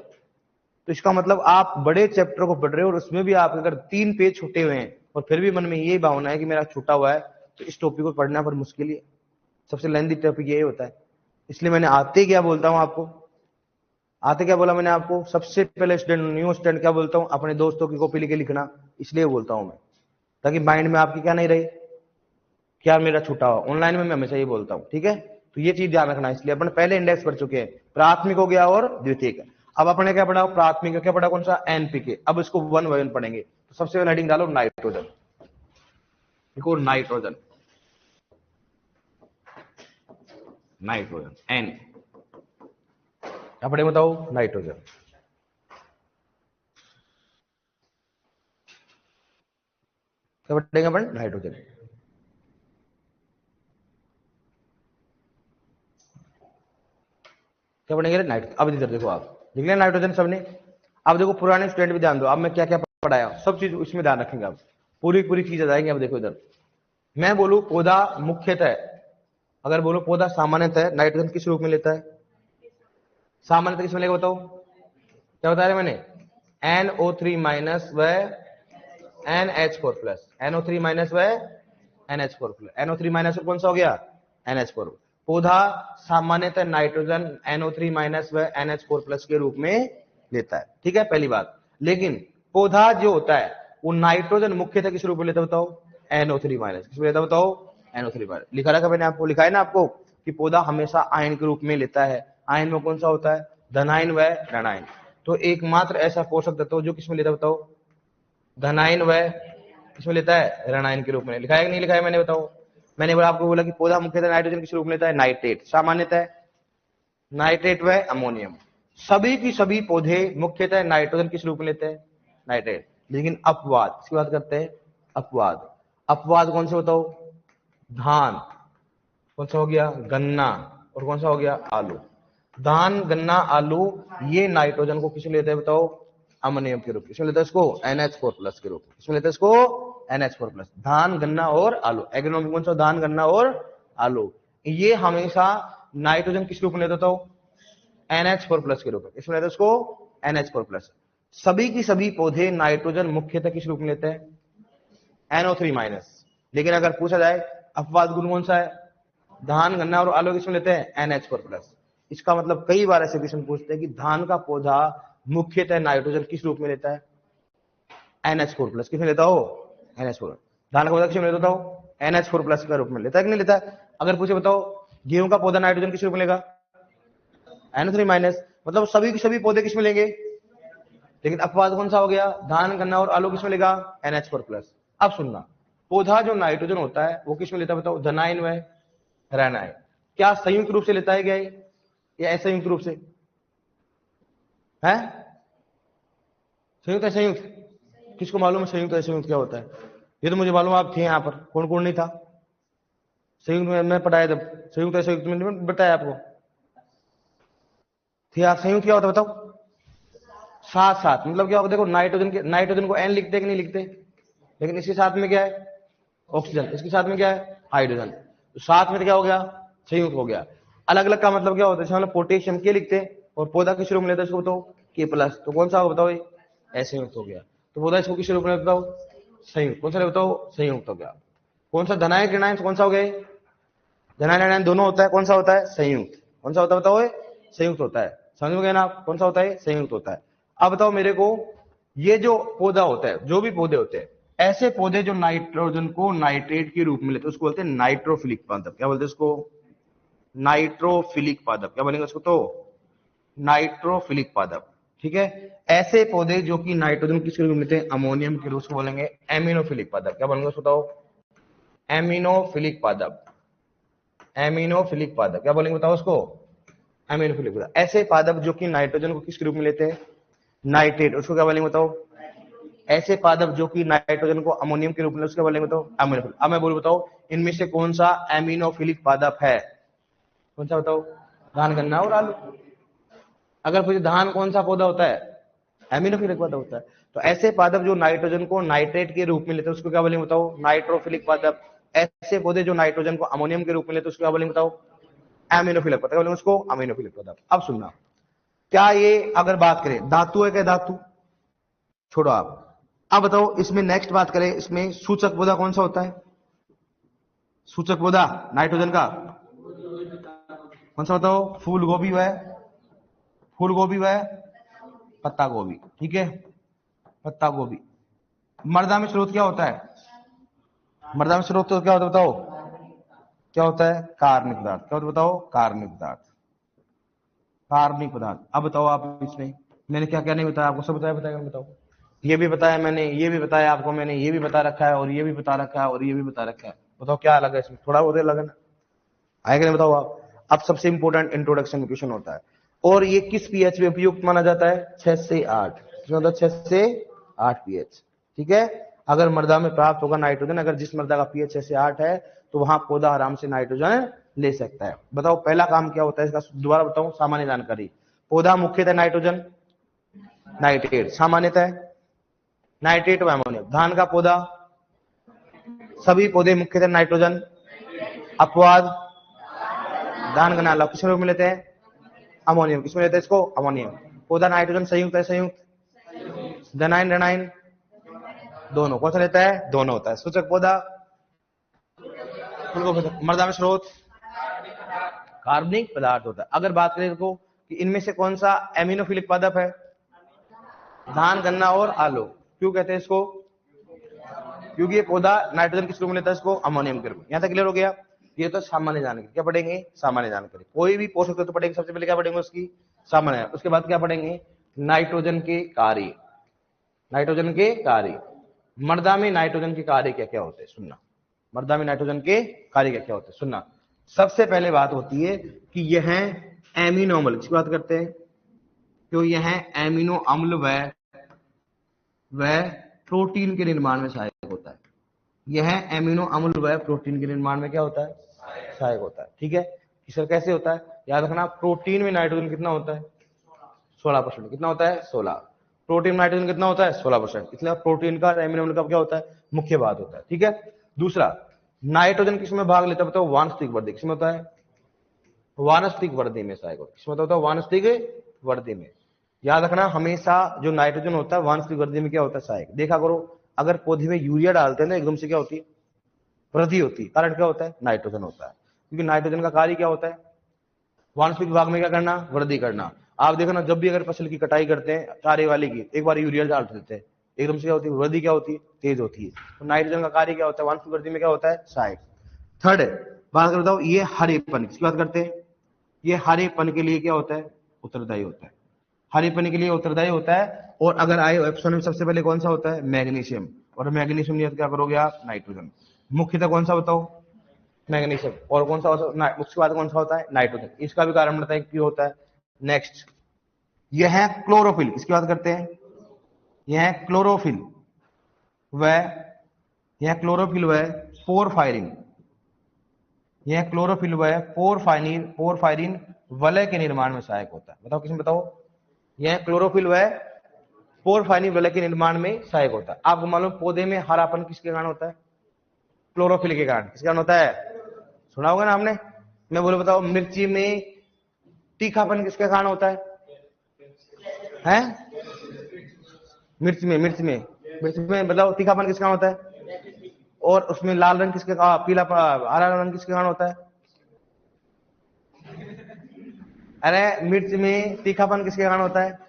Speaker 1: तो इसका मतलब आप बड़े चैप्टर को पढ़ रहे हो और उसमें भी आप अगर 3 पेज छूटे हुए हैं और फिर भी मन में यही भावना है कि मेरा छूटा हुआ है, तो इस टॉपिक को पढ़ना पर मुश्किल है। सबसे लेंथी टॉपिक यही होता है। इसलिए मैंने आते क्या बोलता हूं आपको, आते क्या बोला मैंने आपको? सबसे पहले स्टूडेंट, न्यू स्टूडेंट क्या बोलता हूं? अपने दोस्तों की कॉपी लेके लिखना, इसलिए बोलता हूं मैं, ताकि माइंड में आपकी क्या नहीं रहे, क्या मेरा छूटा हुआ। ऑनलाइन में मैं हमेशा ये बोलता हूं, ठीक है। तो ये चीज ध्यान रखना, इसलिए अपन पहले इंडेक्स पढ़ चुके हैं, प्राथमिक हो गया और द्वितीय। अब अपने क्या पढ़ा? प्राथमिक का क्या पढ़ा? कौन सा? एनपीके। अब इसको 1 बाय 1 पढ़ेंगे। तो सबसे पहले हेडिंग डालो नाइट्रोजन, देखो नाइट्रोजन, नाइट्रोजन एन, क्या पढ़े बताओ? नाइट्रोजन। क्या पढ़ेंगे अपन? नाइट्रोजन। क्या पढ़ेंगे? नाइट्रोजन। अब इधर देखो, आप लिख लिया नाइट्रोजन सबने? अब देखो पुराने स्टूडेंट भी ध्यान दो, अब मैं क्या क्या पढ़ाया सब चीज इसमें ध्यान रखेंगे। अब पूरी पूरी चीज आ जाएंगे। अब देखो इधर, मैं बोलूं पौधा मुख्यतः, अगर बोलो पौधा सामान्यतः नाइट्रोजन किस रूप में लेता है? सामान्यतः किसमें लेगा बताओ? क्या बताया मैंने? NO3 माइनस व NH4 प्लस, NO3 माइनस व NH4 प्लस। NO3 माइनस कौन सा हो गया? NH4। पौधा सामान्यतः नाइट्रोजन NO3 माइनस व NH4 प्लस के रूप में लेता है, ठीक है, पहली बात। लेकिन पौधा जो होता है वो नाइट्रोजन मुख्यतः किस रूप में लेता है बताओ? NO3 minus. किस में लेता है बताओ? NO3 लिखा रखा मैंने आपको, लिखा है ना आपको कि पौधा हमेशा आयन के रूप में लेता है। आयन में कौन सा होता है? धनायन व ऋणायन। तो एकमात्र ऐसा पोषक तत्व जो किसमें लेता है बताओ? धनायन व किसमें लेता है? ऋणायन के रूप में। लिखा है कि नहीं लिखा है मैंने? बताओ। मैंने आपको बोला कि पौधा मुख्यतः नाइट्रोजन किस रूप में लेता है? नाइट्रेट। सामान्यतः नाइट्रेट व अमोनियम। सभी की सभी पौधे मुख्यतः नाइट्रोजन किस रूप में लेते हैं? नाइट्रेट। लेकिन अपवाद, इसकी बात करते हैं अपवाद। अपवाद कौन से बताओ? धान, कौन सा हो गया? गन्ना, और कौन सा हो गया? आलू। धान, गन्ना, आलू ये नाइट्रोजन को किस में लेते हैं बताओ? अमोनियम के रूप में। किसमें लेते हैं इसको? NH4+ के रूप में। किसमें लेते हैं इसको? NH4+। धान, गन्ना और आलू। एग्रोनॉमी कौन सा? धान, गन्ना और आलू। ये हमेशा नाइट्रोजन किस रूप में लेते हो? NH4+ के रूप में। किसमें लेते हैं इसको? NH4+। सभी की सभी पौधे नाइट्रोजन मुख्यतः किस रूप में लेते हैं? NO3-। लेकिन अगर पूछा जाए अपवाद गुण कौन सा है? धान, गन्ना और आलू किसमें लेते हैं? NH4+। इसका मतलब कई बार ऐसे क्वेश्चन पूछते हैं कि धान का पौधा मुख्यतः नाइट्रोजन किस रूप में लेता है? NH4+। किसमें लेता हो? NH4। धान का पौधा किसमें लेता हो? NH4+ का रूप में लेता है कि नहीं लेता है? अगर पूछे बताओ गेहूं का पौधा नाइट्रोजन किस रूप में लेगा? NO3-। मतलब सभी के सभी पौधे किसमें लेंगे? लेकिन अपवाद कौन सा हो गया? धान, गन्ना और आलू किसमें लेगा? NH4+। अब सुनना, पौधा जो नाइट्रोजन होता है वो किसमें लेता है बताओ? धनायन व ऋणायन। क्या संयुक्त रूप से लेता है क्या या असंयुक्त रूप से है? संयुक्त है संयुक्त? किसको मालूम है संयुक्त असंयुक्त क्या होता है? ये तो मुझे मालूम, आप थे यहाँ पर, कौन कौन नहीं था? संयुक्त में मैं पढ़ाया जब, संयुक्त असंयुक्त में बताया आपको थे आप। संयुक्त क्या होता है बताओ? साथ साथ, मतलब क्या होगा? देखो नाइट्रोजन को N लिखते कि नहीं लिखते? लेकिन इसके साथ में क्या है? ऑक्सीजन। इसके साथ में क्या है? हाइड्रोजन। तो साथ में क्या हो गया? संयुक्त हो गया। अलग अलग का मतलब क्या होता है? मतलब पोटेशियम के लिखते हैं और पौधा किस रूप में लेता है इसको बताओ? K+। तो कौन सा होगा बताओ? असंयुक्त हो गया। तो पौधा इसको किस रूप में बताओ? संयुक्त। कौन सा बताओ? संयुक्त हो गया। कौन सा? धनायन ऋणायन कौन सा हो गया? धनायन ऋणायन दोनों होता है, कौन सा होता है? संयुक्त। कौन सा होता है बताओ? संयुक्त होता है। समझ गए ना आप? कौन सा होता है? संयुक्त होता है। अब बताओ मेरे को, ये जो पौधा होता है, जो भी पौधे होते हैं, ऐसे पौधे जो नाइट्रोजन को नाइट्रेट के रूप में लेते हैं उसको बोलते हैं नाइट्रोफिलिक पादप। क्या बोलते हैं उसको? नाइट्रोफिलिक पादप। क्या बोलेंगे उसको? तो नाइट्रोफिलिक पादप। ठीक है। ऐसे पौधे जो कि नाइट्रोजन किसके रूप में लेते हैं? अमोनियम के रूप में, बोलेंगे एमिनोफिलिक पादप। क्या बोलेंगे उसको बताओ? एमिनोफिलिक पादप। एमिनोफिलिक पादप। क्या बोलेंगे बताओ उसको? एमिनोफिलिक पादप। ऐसे पादप जो कि नाइट्रोजन को किसके रूप में लेते हैं? नाइट्रेट। उसको क्या बोलेंगे बताओ? ऐसे पादप जो कि नाइट्रोजन को अमोनियम के रूप में, उसके बोलेंगे बताओ? एमिनोफिलिक। अब मैं बोलूं बताओ इनमें से कौन सा एमिनोफिलिक पादप है? कौन सा बताओ? धान, गन्ना और आलू। अगर पूछे धान कौन सा पौधा होता है? एमिनोफिलिक पादप होता है। तो ऐसे पादप जो नाइट्रोजन को नाइट्रेट के रूप में लेते हैं उसको क्या बोलेंगे बताओ? नाइट्रोफिलिक पादप। ऐसे पौधे जो नाइट्रोजन को अमोनियम के रूप में लेते हैं उसको क्या बोलेंगे बताओ? एमिनोफिलिक पादप। क्या बोलेंगे उसको? अमीनोफिलिक पादप। अब सुनना, क्या ये अगर बात करें धातु है क्या? धातु छोड़ो आप। अब बताओ इसमें नेक्स्ट बात करें, इसमें सूचक पौधा कौन सा होता है? सूचक पौधा नाइट्रोजन का कौन सा बताओ? फूल गोभी व फूल गोभी व पत्ता गोभी। ठीक है, पत्ता गोभी। मृदा में स्रोत क्या होता है? मृदा में स्रोत तो क्या होता है बताओ? क्या होता है? कार्बनिक पदार्थ। क्या होता है बताओ? कार्बनिक पदार्थ। कार्बनिक पदार्थ। अब बताओ आप, इसमें मैंने क्या क्या नहीं बताया आपको? सब बताया बताया बताओ। ये भी बताया मैंने, ये भी बताया आपको मैंने, ये भी बता रखा है और ये भी बता रखा है और ये भी बता रखा है। बताओ क्या अलग है इसमें? थोड़ा बहुत अलग है ना? आएगा नहीं? बताओ आप। अब सबसे इंपॉर्टेंट इंट्रोडक्शन क्वेश्चन होता है, और ये किस पीएच में उपयुक्त माना जाता है? 6 से 8। किसमें होता है? 6 से 8 पीएच। ठीक है। अगर मृदा में प्राप्त होगा नाइट्रोजन, अगर जिस मृदा का पीएच 6 से 8 है तो वहां पौधा आराम से नाइट्रोजन ले सकता है। बताओ पहला काम क्या होता है इसका? दोबारा बताऊं सामान्य जानकारी। पौधा मुख्यतः नाइट्रोजन, नाइट्रेट। सामान्यतः नाइट्रेट व अमोनियम। धान का पौधा, सभी पौधे मुख्यतः नाइट्रोजन। अपवाद धान, गन्ना, आलू किस रूप में लेते हैं? अमोनियम। किसमें लेते हैं इसको? अमोनियम। पौधा नाइट्रोजन संयुक्त है संयुक्त? धनायन ऋणायन दोनों। कौन सा लेता है? दोनों होता है। सूचक पौधा मृदा में स्रोत कार्बनिक पदार्थ होता है। अगर बात करें तो कि इनमें से कौन सा एमिनोफिलिक पादप है? धान, गन्ना और आलू। क्यों कहते हैं इसको? क्योंकि ये पौधा नाइट्रोजन किस रूप में लेता है, इसको अमोनियम के रूप में। यहां तक क्लियर हो गया। ये तो सामान्य जानकारी। क्या पढ़ेंगे, सामान्य जानकारी। कोई भी पोषक तत्व पढ़ेंगे सबसे पहले क्या पढ़ेंगे, उसकी सामान्य। उसके बाद क्या पढ़ेंगे, नाइट्रोजन के कार्य। नाइट्रोजन के कार्य, मृदा में नाइट्रोजन के कार्य क्या क्या होते हैं सुनना। मृदा में नाइट्रोजन के कार्य क्या क्या होते हैं सुनना। सबसे पहले बात होती है कि यह एमिनो अम्ल, इसकी बात करते हैं, तो यह एमिनो अम्ल व प्रोटीन के निर्माण में सहायक होता है। यह एमिनो अम्ल व प्रोटीन के निर्माण में क्या होता है, सहायक होता है। ठीक है, सर कैसे होता है, याद रखना, प्रोटीन में नाइट्रोजन कितना होता है, 16%। कितना होता है, 16। प्रोटीन में नाइट्रोजन कितना होता है, 16%। इसलिए प्रोटीन का एमिनो अम्ल का क्या होता है, मुख्य बात होता है। ठीक है, दूसरा, नाइट्रोजन किसमें भाग लेता है बताओ, वानस्पतिक वृद्धि। किसमें होता है, वानस्पतिक वृद्धि में सहायक होता है। किसमें होता है, वानस्पतिक वृद्धि में। याद रखना, हमेशा जो नाइट्रोजन होता है वानस्पतिक वृद्धि में क्या होता है, सहायक। देखा करो, अगर पौधे में यूरिया डालते हैं ना, एकदम से क्या होती है, वृद्धि होती है। कारण क्या होता है, नाइट्रोजन होता है। क्योंकि नाइट्रोजन का कार्य क्या होता है, वानस्पतिक विभाग में क्या करना, वृद्धि करना। आप देखो ना, जब भी अगर फसल की कटाई करते हैं चारे वाले की, एक बार यूरिया डाल देते हैं, एकदम से क्या होती है, वृद्धि क्या होती है, तेज होती है। तो नाइट्रोजन का कार्य क्या होता है, वानस्पतिक वृद्धि में क्या होता है, सहायक। थर्ड बात करता हूं, ये हरेपन, किसकी बात करते हैं, ये हरेपन के लिए क्या होता है, उत्तरदायी होता है। हरेपन के लिए उत्तरदायी होता है। और अगर आए ऑप्शन में सबसे पहले कौन सा होता है, मैग्नीशियम। और मैग्नीशियम नहीं, क्या करोगे आप, नाइट्रोजन। मुख्यतः कौन सा बताओ, मैग्नीशियम। और कौन सा होता है, उसके बाद कौन सा होता है, नाइट्रोजन। इसका भी कारण बताएं क्यों होता है। नेक्स्ट, यह है क्लोरोफिल, इसकी बात करते हैं, यह है क्लोरोफिल व यह क्लोरोफिल व पोरफायरिन। यह क्लोरोफिल व पोरफायरिन वलय के निर्माण में सहायक होता है। बताओ किसमें, बताओ, यह क्लोरोफिल व पोरफायरिन वलय के निर्माण में सहायक होता है। आपको मालूम, पौधे में हरापन किसके कारण होता है, क्लोरोफिल के कारण। किसके कारण होता है, सुना होगा ना आपने। मैं बोलो बताओ, मिर्ची में तीखापन किसके कारण होता है? मिर्च में बताओ, तीखापन किसके कारण होता है? और उसमें लाल रंग किसके, पीला हरा रंग किसके कारण होता है? अरे मिर्च में तीखापन किसके कारण होता है?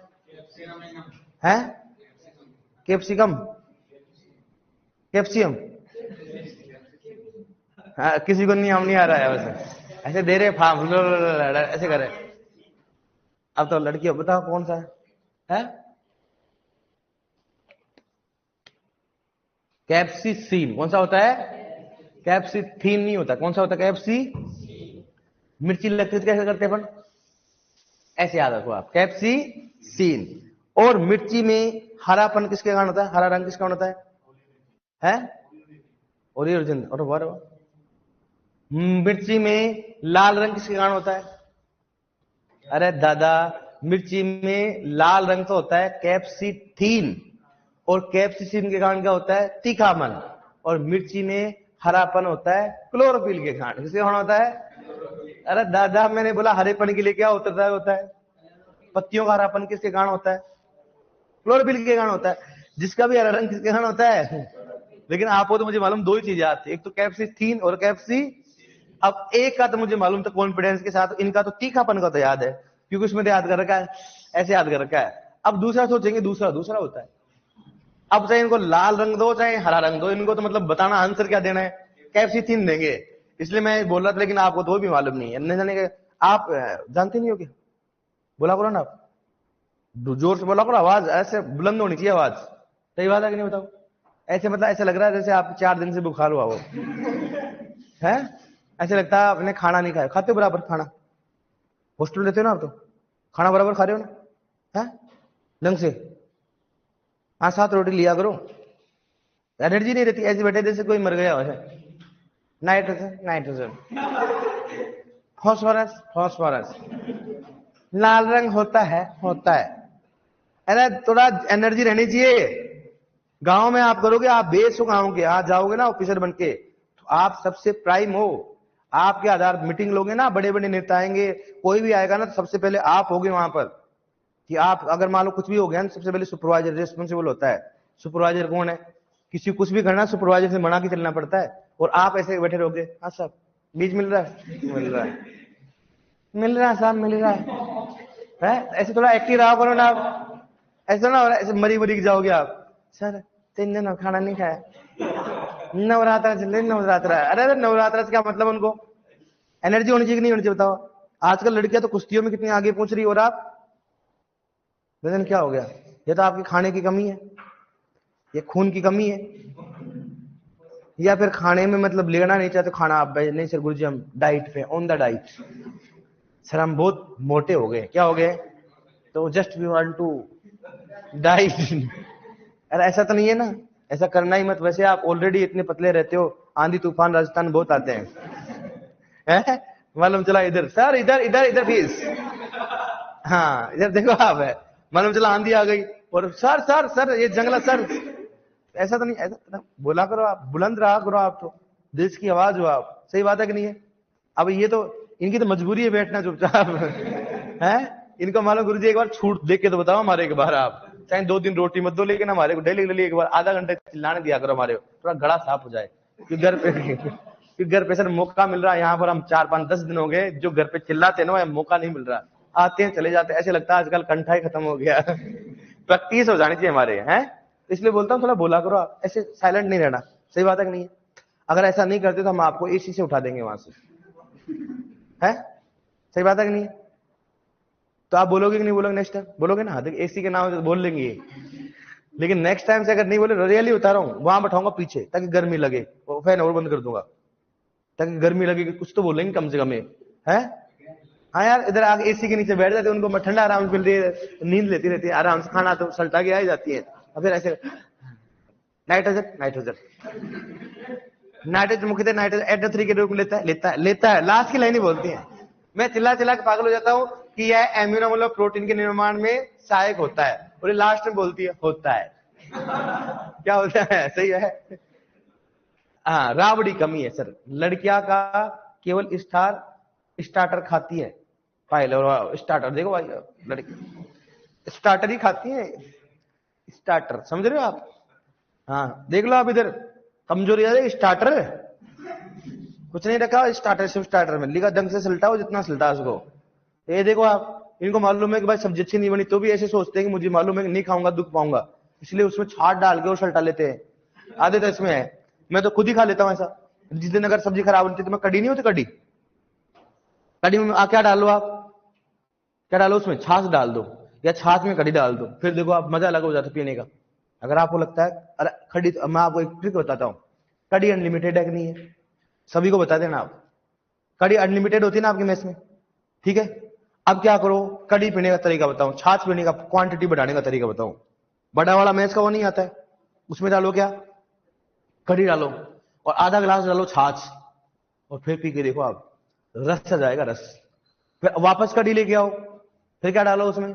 Speaker 1: Capsicum, capsicum. हाँ, किसी को नहीं, हम नहीं आ रहा है वैसे, ऐसे दे रहे फार्म, ऐसे करे। अब तो लड़की, बताओ कौन सा है? कैप्सिसिन। कौन सा होता है, कैप्सिथीन नहीं होता। कौन सा होता है, कैप्सी। मिर्ची लगती कैसे करते हैं अपन, ऐसे याद रखो आप, कैप्सिसिन। और मिर्ची में हरापन किसके कारण होता है, हरा रंग किसका होता है? ओरिजिन। और मिर्ची में लाल रंग किसके कारण होता है? अरे दादा, मिर्ची में लाल रंग तो होता है कैप्सिथीन, और कैप्सिसिन के कारण क्या होता है, तीखापन। और मिर्ची में हरापन होता है क्लोरोफिल के कारण। किसके कारण होता है? अरे दादा, मैंने बोला हरेपन के लिए क्या उत्तरदायी होता है, पत्तियों का हरापन किसके कारण होता है, क्लोरोफिल के कारण होता है। जिसका भी हरा रंग किसके कारण होता है? लेकिन आपको तो मुझे मालूम दो ही चीजें आती है, एक तो कैप्सिथीन और कैप्सी। अब एक का तो मुझे मालूम था कॉन्फिडेंस के साथ, इनका तो तीखापन का तो याद है, क्योंकि उसमें तो याद कर रखा है, ऐसे याद कर रखा है। अब दूसरा सोचेंगे, दूसरा होता है। अब चाहे इनको लाल रंग दो चाहे हरा रंग दो, इनको तो मतलब बताना आंसर क्या देना है, कैप्सिथीन देंगे। इसलिए मैं बोल रहा था, लेकिन आपको तो भी मालूम नहीं है, नहीं जाने के आप जानते नहीं हो क्या? बोला करो ना आप, जोर से बोला करो, आवाज ऐसे बुलंद होनी चाहिए आवाज। सही बात है कि नहीं, बताओ। ऐसे मतलब ऐसा लग रहा है जैसे आप 4 दिन से बुखार हुआ हो है। ऐसे लगता है आपने खाना नहीं खाया। खाते हो बराबर खाना, हॉस्टल रहते हो ना आप, तो खाना बराबर खा रहे हो ना, है ढंग से? हाँ, 7 रोटी लिया करो, एनर्जी नहीं रहती, ऐसे बैठे जैसे कोई मर गया हो। नाइट्रोजन फॉस्फोरस लाल रंग होता है। अरे थोड़ा एनर्जी रहनी चाहिए। गांव में आप करोगे, आप बेस हो गांव के, आप जाओगे ना ऑफिसर बन के, तो आप सबसे प्राइम हो। आपके आधार मीटिंग लोगे ना, बड़े बड़े नेता आएंगे, कोई भी आएगा ना, तो सबसे पहले आप होगे वहां पर। कि आप अगर मान लो कुछ भी हो गया ना, सबसे पहले सुपरवाइजर रिस्पॉन्सिबल होता है। सुपरवाइजर कौन है? किसी कुछ भी करना सुपरवाइजर से मना के चलना पड़ता है। और आप ऐसे बैठे रहोगे, हाँ साहब बीज मिल रहा है, मिल रहा है साहब, मिल रहा है? ऐसे थोड़ा एक्टिव रहा करो ना आप। ऐसा ना ऐसे मरी मरी जाओगे आप, सर 3 दिन खाना नहीं खाया, नवरात्र चल रहे, नवरात्र। अरे अरे नवरात्र से क्या मतलब, उनको एनर्जी होनी चाहिए कि नहीं होनी चाहिए बताओ। आजकल लड़कियां तो कुश्तियों में कितनी आगे पहुंच रही हो, और आप वजन क्या हो गया? ये तो आपकी खाने की कमी है, ये खून की कमी है, या फिर खाने में मतलब लेना नहीं चाहते खाना आप। नहीं सर गुरुजी हम डाइट पे, ऑन द डाइट सर, हम बहुत मोटे हो गए। क्या हो गए? तो just we want to diet. अरे ऐसा तो नहीं है ना, ऐसा करना ही मत। वैसे आप ऑलरेडी इतने पतले रहते हो, आंधी तूफान राजस्थान बहुत आते हैं। मालूम चला इधर सर, इधर इधर इधर फीस, हाँ इधर देखो आप है, मालूम चला आंधी आ गई और सर सर सर ये जंगला सर। ऐसा तो नहीं, ऐसा बोला करो आप, बुलंद रहा करो आप, तो देश की आवाज हो आप। सही बात है कि नहीं है? अब ये तो इनकी तो मजबूरी है बैठना चुपचाप। है इनको मालूम गुरुजी एक बार छूट देख के तो बताओ हमारे, एक बार आप चाहे 2 दिन रोटी मत दो, लेकिन हमारे को डेली डेली एक बार आधा घंटे चिल्लाने दिया करो हमारे को, थोड़ा गला साफ हो जाए। कि घर पे कि घर पे सर मौका मिल रहा है, यहाँ पर हम 4-5-10 दिन हो गए जो घर पे चिल्लाते ना, मौका नहीं मिल रहा। आते हैं चले जाते हैं, ऐसे लगता है आजकल कंठा ही खत्म हो गया। प्रैक्टिस हो जानी चाहिए हमारे, हैं इसलिए बोलता हूँ थोड़ा बोला करो आप, ऐसे साइलेंट नहीं रहना। सही बात है कि नहीं है? अगर ऐसा नहीं करते तो हम आपको एसी से उठा देंगे वहां से, है सही बात है कि नहीं? तो आप बोलोगे कि नहीं बोलोगे? नेक्स्ट टाइम बोलोगे ना? देख एसी के नाम से बोल लेंगे, लेकिन नेक्स्ट टाइम से अगर नहीं बोले, रियली उतारा हूं, वहां बैठाऊंगा पीछे ताकि गर्मी लगे, और फैन और बंद कर दूंगा ताकि गर्मी लगे कि कुछ तो बोलेंगे कम से कम है। हाँ यार इधर आगे एसी के नीचे बैठ जाते, उनको मैं ठंडा आराम मिल रही है, नींद लेती रहती है आराम से, खाना तो सल्टा के आ ही जाती है। और फिर ऐसे नाइट्रोजन नाइट्रोजन नाइट्रोजन मुख्यतः नाइट्रोजन एटो 3 के रूप में लेता है लास्ट की लाइन ही बोलती है। मैं चिल्ला चिल्ला के पागल हो जाता हूँ कि यह एम्यूनो मतलब प्रोटीन के निर्माण में सहायक होता है, और ये लास्ट में बोलती है होता है। क्या होता है? सही है। हाँ राबड़ी कमी है सर, लड़कियां का केवल स्टार्टर खाती है। पाइल और स्टार्टर देखो भाई, लड़की स्टार्टर ही खाती है, स्टार्टर समझ रहे हो आप? हाँ देख लो आप इधर, कमजोरी है स्टार्टर, कुछ नहीं रखा स्टार्टर, सिर्फ स्टार्टर में लिखा ढंग से सलटाओ जितना सलटा उसको। ये देखो आप, इनको मालूम है कि भाई सब्जी अच्छी नहीं बनी, तो भी ऐसे सोचते हैं कि मुझे मालूम है कि नहीं खाऊंगा दुख पाऊंगा, इसलिए उसमें छाट डाल के और सलटा लेते हैं। आदत तो इसमें है, मैं तो खुद ही खा लेता हूं ऐसा। जिस दिन अगर सब्जी खराब होती है तो मैं, कड़ी नहीं होती कड़ी, कड़ी में क्या डालो आप, क्या डालो उसमें? छाछ डाल दो, या छाछ में कड़ी डाल दो, फिर देखो आप मजा अलग हो जाता है पीने का। अगर आपको लगता है अरे कड़ी, मैं आपको एक ट्रिक बताता हूँ, कड़ी अनलिमिटेड है कि नहीं है? सभी को बता देना आप, कड़ी अनलिमिटेड होती है ना आपके मेस में, ठीक है? अब क्या करो, कड़ी पीने का तरीका बताऊं, छाछ पीने का क्वांटिटी बढ़ाने का तरीका बताऊं। बड़ा वाला मैच का वो नहीं आता है, उसमें डालो क्या, कड़ी डालो, और आधा गिलास डालो छाछ, और फिर पी के देखो आप, रस आ जाएगा रस। फिर वापस कड़ी लेके आओ, फिर क्या डालो उसमें,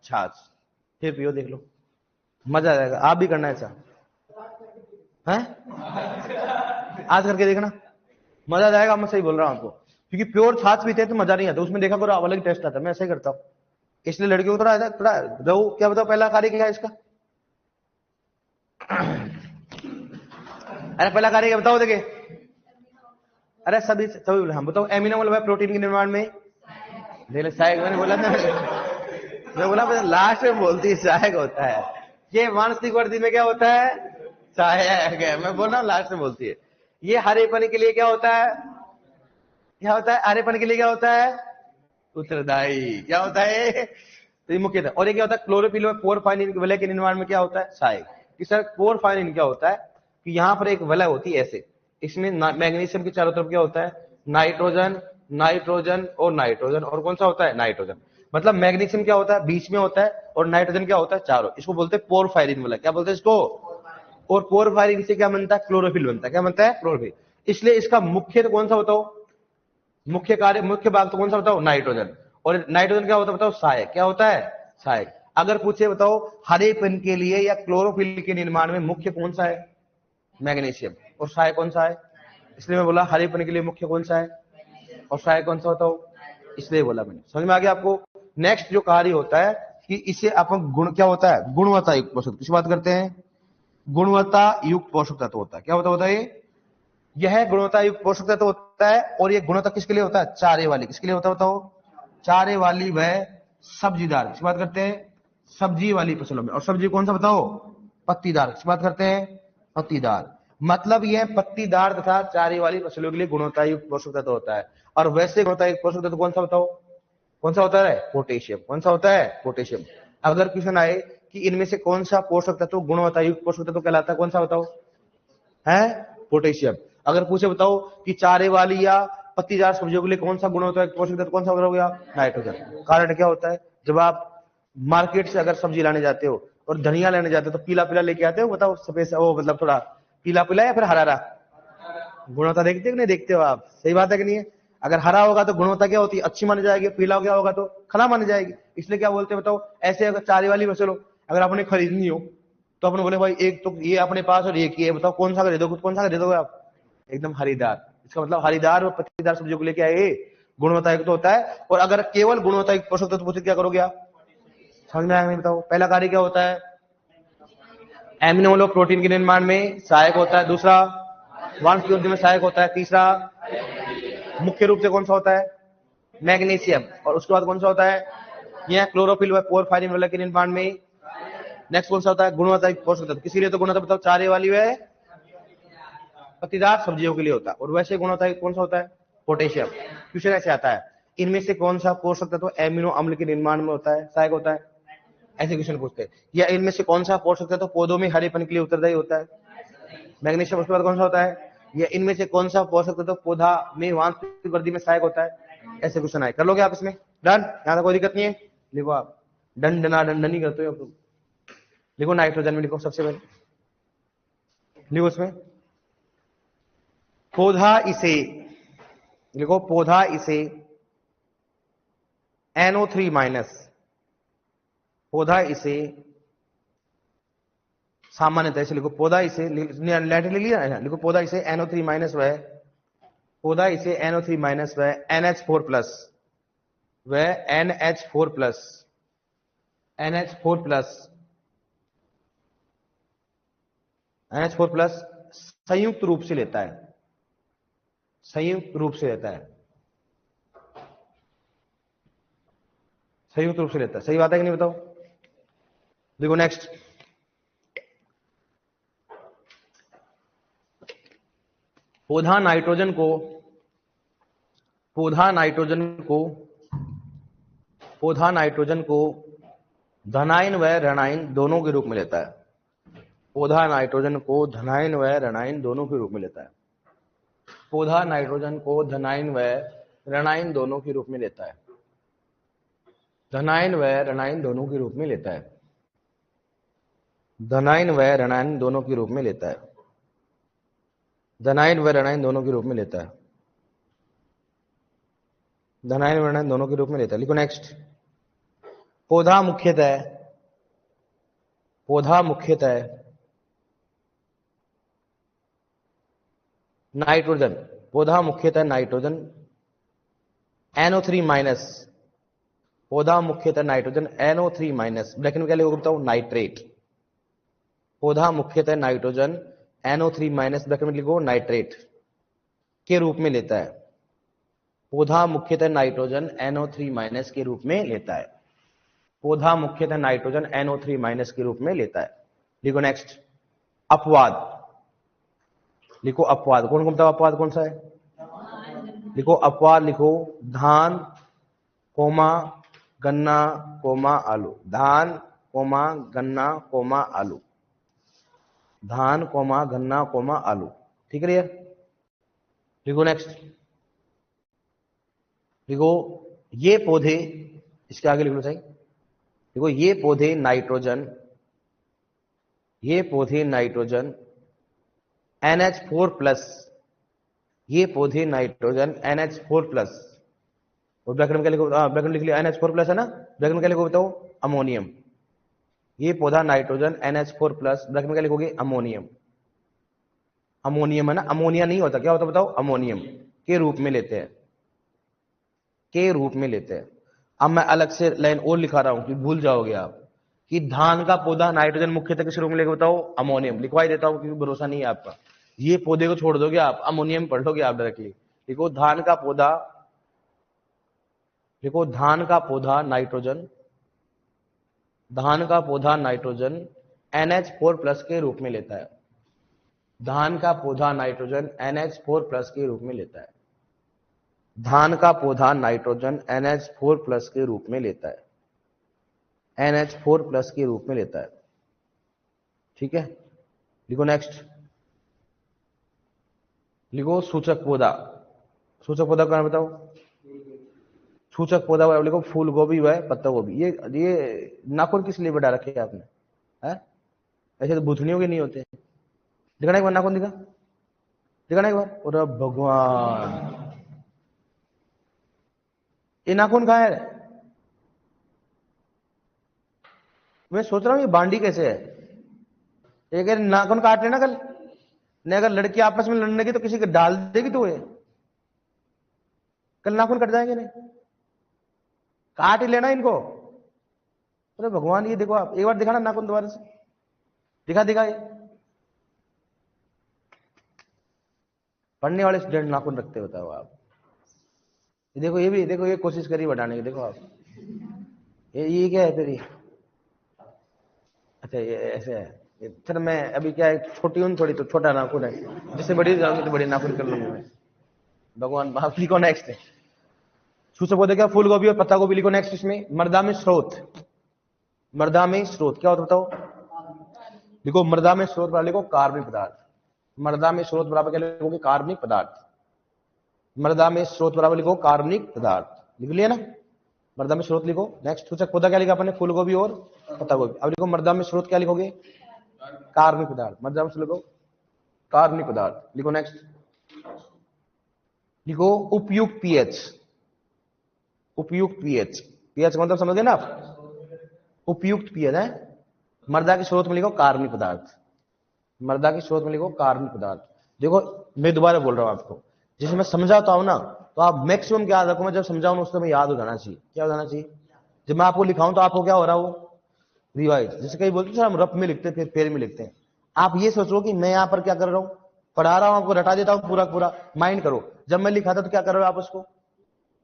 Speaker 1: छाछ, फिर पियो, देख लो मजा आ जाएगा। आप भी करना ऐसा है, आज करके देखना मजा आ जाएगा। मैं सही बोल रहा हूं आपको, क्योंकि प्योर छाछ पीते हैं तो मजा नहीं आता, उसमें देखा करो अलग टेस्ट आता है। मैं ऐसा ही करता हूँ, इसलिए लड़कियों को थोड़ा रहू। क्या बताओ पहला कार्य क्या है इसका? अरे पहला कार्य क्या बताओ, देखे अरे सभी सभी हम बताओ, एमिनो मतलब प्रोटीन के निर्माण में सहायक, मैंने बोला था, मैं बोला लास्ट में बोलती है सहायक होता है। ये मानसिक वृद्धि में क्या होता है? सहायक है। मैं बोल रहा हूँ लास्ट में बोलती है। ये हरेपन के लिए क्या होता है? क्या होता है हरेपन के लिए? क्या होता है? उत्तरदायी। क्या होता है? तो ये मुख्य था। और ये क्या होता है? क्लोरोफिल में पोरफायरिन वलय के निर्माण में क्या होता है? सहायक। कि सर पोरफायरिन क्या होता है कि यहाँ पर एक वलय होती है ऐसे, इसमें मैग्नीशियम के चारों तरफ क्या होता है? नाइट्रोजन, नाइट्रोजन और नाइट्रोजन, और कौन सा होता है? नाइट्रोजन। मतलब मैग्नीशियम क्या होता है? बीच में होता है, और नाइट्रोजन क्या होता है? चारों। इसको बोलते हैं पोरफायरिन वलय। क्या बोलते हैं इसको? और पोरफायरिन से क्या बनता है? क्लोरोफिल बनता है। क्या बनता है? क्लोरोफिल। इसलिए इसका मुख्य तो कौन सा बताओ? मुख्य कार्य, मुख्य भाग तो कौन सा बताओ? नाइट्रोजन। और नाइट्रोजन क्या होता है बताओ? सहायक। क्या होता है? सहायक। अगर पूछे बताओ हरेपन के लिए या क्लोरोफिल के निर्माण में मुख्य कौन सा है? मैग्नीशियम। और सहायक कौन सा है? इसलिए मैं बोला हरेपन के लिए मुख्य कौन सा है और सहायक कौन सा बताओ, इसलिए बोला मैंने। समझ में आ गया आपको? नेक्स्ट जो कार्य होता है कि इसे अपन गुण, क्या होता है? गुणवत्ता युक्त पोषक। किस बात करते हैं? गुणवत्ता युक्त पोषक तत्व होता है। क्या होता है ये? यह गुणवत्ता युक्त पोषक तत्व होता है। और ये गुणवत्ता किसके लिए होता है? चारे वाली। किसके लिए होता है बताओ? चारे वाली व सब्जीदार। किस बात करते हैं? सब्जी वाली फसलों में। और सब्जी कौन सा बताओ? पत्तीदार। किस बात करते हैं? पत्तीदार। मतलब यह पत्तीदार तथा चारे वाली फसलों के लिए गुणवत्तायुक्त पोषक तत्व होता है। और वैसे गुणवत्तायुक्त पोषक तत्व कौन सा बताओ, कौन सा होता है? पोटेशियम। कौन सा होता है? पोटेशियम। अगर क्वेश्चन आए कि इनमें से कौन सा पोषक तत्व गुणवत्तायुक्त पोषक तत्व कहलाता है, कौन सा बताओ? है पोटेशियम। अगर पूछे बताओ कि चारे वाली या पत्तीदार सब्जियों के लिए कौन सा गुणवत्तायुक्त पोषक तत्व कौन सा हो गया? नाइट्रोजन। कारण क्या होता है, जब आप मार्केट से अगर सब्जी लाने जाते हो और धनिया लेने जाते हो तो पीला पीला लेके आते हो, बताओ सफेद वो मतलब थोड़ा पीला पीला या फिर हरा हरा? गुणवत्ता देखते हो कि नहीं देखते हो आप? सही बात है कि नहीं है? अगर हरा होगा तो गुणवत्ता क्या होती है? अच्छी मानी जाएगी। पीला क्या होगा तो खराब मानी जाएगी। इसलिए क्या बोलते हैं बताओ? ऐसे अगर चारे वाली फसल हो, अगर आपने खरीदनी हो तो अपने बोले भाई एक तो ये अपने पास और एक ही है, बताओ कौन सा खरीदोगे? कौन सा खरीदोगे आप? एकदम हरीदार। इसका मतलब हरीदार और पत्तीदार सब्जियों को लेके आए गुणवत्तायुक्त होता है। और अगर केवल गुणवत्तायुक्त पोषक तत्व पूछे क्या करोगे आप? समझ में आएगा नहीं? बताओ पहला कार्य क्या होता है? एमिनो अम्ल प्रोटीन के निर्माण में सहायक होता है। दूसरा वंश की वृद्धि में सहायक होता है। तीसरा मुख्य रूप से कौन सा होता है? मैग्नीशियम। और उसके बाद कौन सा होता है? यह क्लोरोफिल व पोरफायरिन वलय के निर्माण में। नेक्स्ट कौन सा होता है? गुणवत्तायुक्त पोषक तत्व। किसी लिए तो गुणवत्ता बताओ, चारे वाली व पत्तीदार सब्जियों के लिए होता है। और वैसे गुणवत्तायुक्त कौन सा होता है? पोटेशियम। क्वेश्चन ऐसे आता है, इनमें से कौन सा पोषक तत्व एमिनो अम्ल के निर्माण में होता है, सहायक होता है? ऐसे क्वेश्चन पूछते हैं। या इनमें से कौन सा पोषक तत्व पौधों में हरेपन के लिए उत्तरदायी होता है? मैग्नीशियम। उसके बाद कौन सा होता है? या इनमें से कौन सा पोषक तत्व पौधा में वांछित वृद्धि में सहायक होता है? ऐसे क्वेश्चन आए। कर लोगे आप इसमें? डन? यहां तक कोई दिक्कत नहीं है? लिखो आप। डन डना डन नहीं करते हो तुम। लिखो नाइट्रोजन में, लिखो सबसे पहले लिखो उसमें पौधा इसे, लिखो पौधा इसे NO3 माइनस, पौधा इसे सामान्यतः ऐसे लिखो, पौधा इसे लेटर लिख लिया, लिखो पौधा इसे NO3 माइनस व पौधा इसे NO3 माइनस व NH4 प्लस व NH4 plus NH4 plus NH4 plus संयुक्त रूप से लेता है। संयुक्त रूप से लेता है। संयुक्त रूप से लेता है। सही बात है कि नहीं बताओ? देखो नेक्स्ट, पौधा नाइट्रोजन को पौधा नाइट्रोजन को धनायन व ऋणायन दोनों के रूप में लेता है। पौधा नाइट्रोजन को धनायन व ऋणायन दोनों के रूप में लेता है। पौधा नाइट्रोजन को धनायन व ऋणायन दोनों के रूप में लेता है। धनायन व ऋणायन दोनों के रूप में लेता है। धनायन व ऋणायन दोनों के रूप में लेता है। धनायन व ऋणायन दोनों के रूप में लेता है। धनायन व ऋणायन दोनों के रूप में लेता है। लिखो नेक्स्ट, पौधा मुख्यतः नाइट्रोजन, पौधा मुख्यतः नाइट्रोजन NO3 माइनस, पौधा मुख्यतः नाइट्रोजन NO3 माइनस, ब्रैकेट में क्या लिखोगे बताओ? नाइट्रेट। पौधा मुख्यतः नाइट्रोजन NO3 माइनस, ब्रैकेट में लिखो नाइट्रेट के रूप में लेता है। पौधा मुख्यतः नाइट्रोजन NO3 माइनस के रूप में लेता है। पौधा मुख्यतः नाइट्रोजन NO3 माइनस के रूप में लेता है। लिखो नेक्स्ट, अपवाद। लिखो अपवाद। कौन कौन सा अपवाद कौन सा है? लिखो अपवाद, लिखो धान कोमा गन्ना कोमा आलू। धान कोमा गन्ना कोमा आलू। धान कोमा गन्ना कोमा आलू। ठीक है यार? लिखो नेक्स्ट, लिखो ये पौधे, इसके आगे लिख लो सही। देखो ये पौधे नाइट्रोजन NH4 प्लस, ये पौधे नाइट्रोजन NH4 प्लस, और ब्रैकेट में क्या लिखो? ब्रैकेट लिख लिया NH4 प्लस है ना, ब्रैकेट में क्या लिखोगे बताओ? अमोनियम। ये पौधा नाइट्रोजन NH4 प्लस, ब्रैकेट में क्या लिखोगे? अमोनियम। अमोनियम है ना, अमोनिया नहीं होता, क्या होता बताओ? अमोनियम के रूप में लेते हैं। के रूप में लेते हैं। अब मैं अलग से लाइन और लिखा रहा हूं कि भूल जाओगे आप कि धान का पौधा नाइट्रोजन मुख्यतः किस रूप में लेके बताओ? अमोनियम। लिखवाई देता हूं क्योंकि भरोसा नहीं है आपका। ये पौधे को छोड़ दोगे आप, अमोनियम पढ़ लोगे आप डायरेक्टली। देखो धान का पौधा, देखो धान का पौधा नाइट्रोजन, धान का पौधा नाइट्रोजन NH4 प्लस के रूप में लेता है। धान का पौधा नाइट्रोजन NH4+ के रूप में लेता है। धान का पौधा नाइट्रोजन NH4+ के रूप में लेता है, NH4+ के रूप में लेता है। ठीक है, लिखो नेक्स्ट। लिखो सूचक पौधा। सूचक पौधा का नाम बताओ। सूचक पौधा लिखो फूल गोभी व पत्ता गोभी। ये नाखून किस लिए बढ़ा रखे आपने है? ऐसे तो बुथनियों के नहीं होते। दिखाना एक बार नाखून, दिखाना एक बार। और भगवान, ये नाखून कहाँ है? मैं सोच रहा हूँ ये बांडी कैसे है। एक नाखून काट लेना कल, नहीं अगर लड़की आपस में लड़ने की तो किसी को डाल देगी तो ये कल नाखून कट जाएंगे। नहीं काट ही लेना इनको। अरे भगवान, ये देखो आप एक बार दिखाना नाखून दोबारा से, दिखा ये। पढ़ने वाले स्टूडेंट नाखून रखते बताओ आप। ये देखो, ये भी देखो, ये कोशिश करी बढ़ाने की। देखो आप, ये क्या है फिर ये? अच्छा ये ऐसे है। फिर मैं अभी क्या है, छोटी हूं थोड़ी तो छोटा नाखून है, जिससे बड़ी जाऊंगी तो बड़ी नाखून कर लूंगी मैं। भगवान बाप। लिखो नेक्स्ट। सूचक पौधे क्या? फूल गोभी और पत्ता गोभी। लिखो नेक्स्ट। इसमें मृदा में स्रोत। मृदा में स्रोत क्या होता बताओ। लिखो मृदा में स्रोत बराबर लिखो कार्बनिक पदार्थ। मृदा में स्रोत बराबर क्या लिखोगे? कार्बनिक पदार्थ। मृदा में स्रोत बराबर लिखो कार्बनिक पदार्थ। लिख लिया ना? मृदा में स्रोत लिखो। नेक्स्ट सूचक पौधा क्या लिखा अपने? फूल गोभी और पत्ता गोभी। अब लिखो मृदा में स्रोत क्या लिखोगे? कार्बनिक पदार्थ। मृदा में लिखो कार्बनिक पदार्थ। लिखो नेक्स्ट। लिखो उपयुक्त पीएच। उपयुक्त पीएच। पीएच मतलब समझ गए ना आप? उपयुक्त पीएच है। मृदा के स्रोत में लिखो कार्बनिक पदार्थ। मृदा के स्रोत में लिखो कार्बनिक पदार्थ। देखो मैं दोबारा बोल रहा हूं आपको, जैसे मैं समझाता हूं ना तो आप मैक्सिमम क्या याद रखो। मैं जब समझाऊं उस समय याद हो जाना चाहिए। क्या हो जाना चाहिए? जब मैं आपको लिखाऊं तो आपको क्या हो रहा हो? रिवाइज। जैसे कई बोलते हैं हम रफ में लिखते हैं फिर में लिखते हैं। आप ये सोचो कि मैं यहां पर क्या कर रहा हूं, पढ़ा रहा हूं आपको, रटा देता हूं पूरा पूरा, माइंड करो। जब मैं लिखा था तो क्या कर रहे हो आप? उसको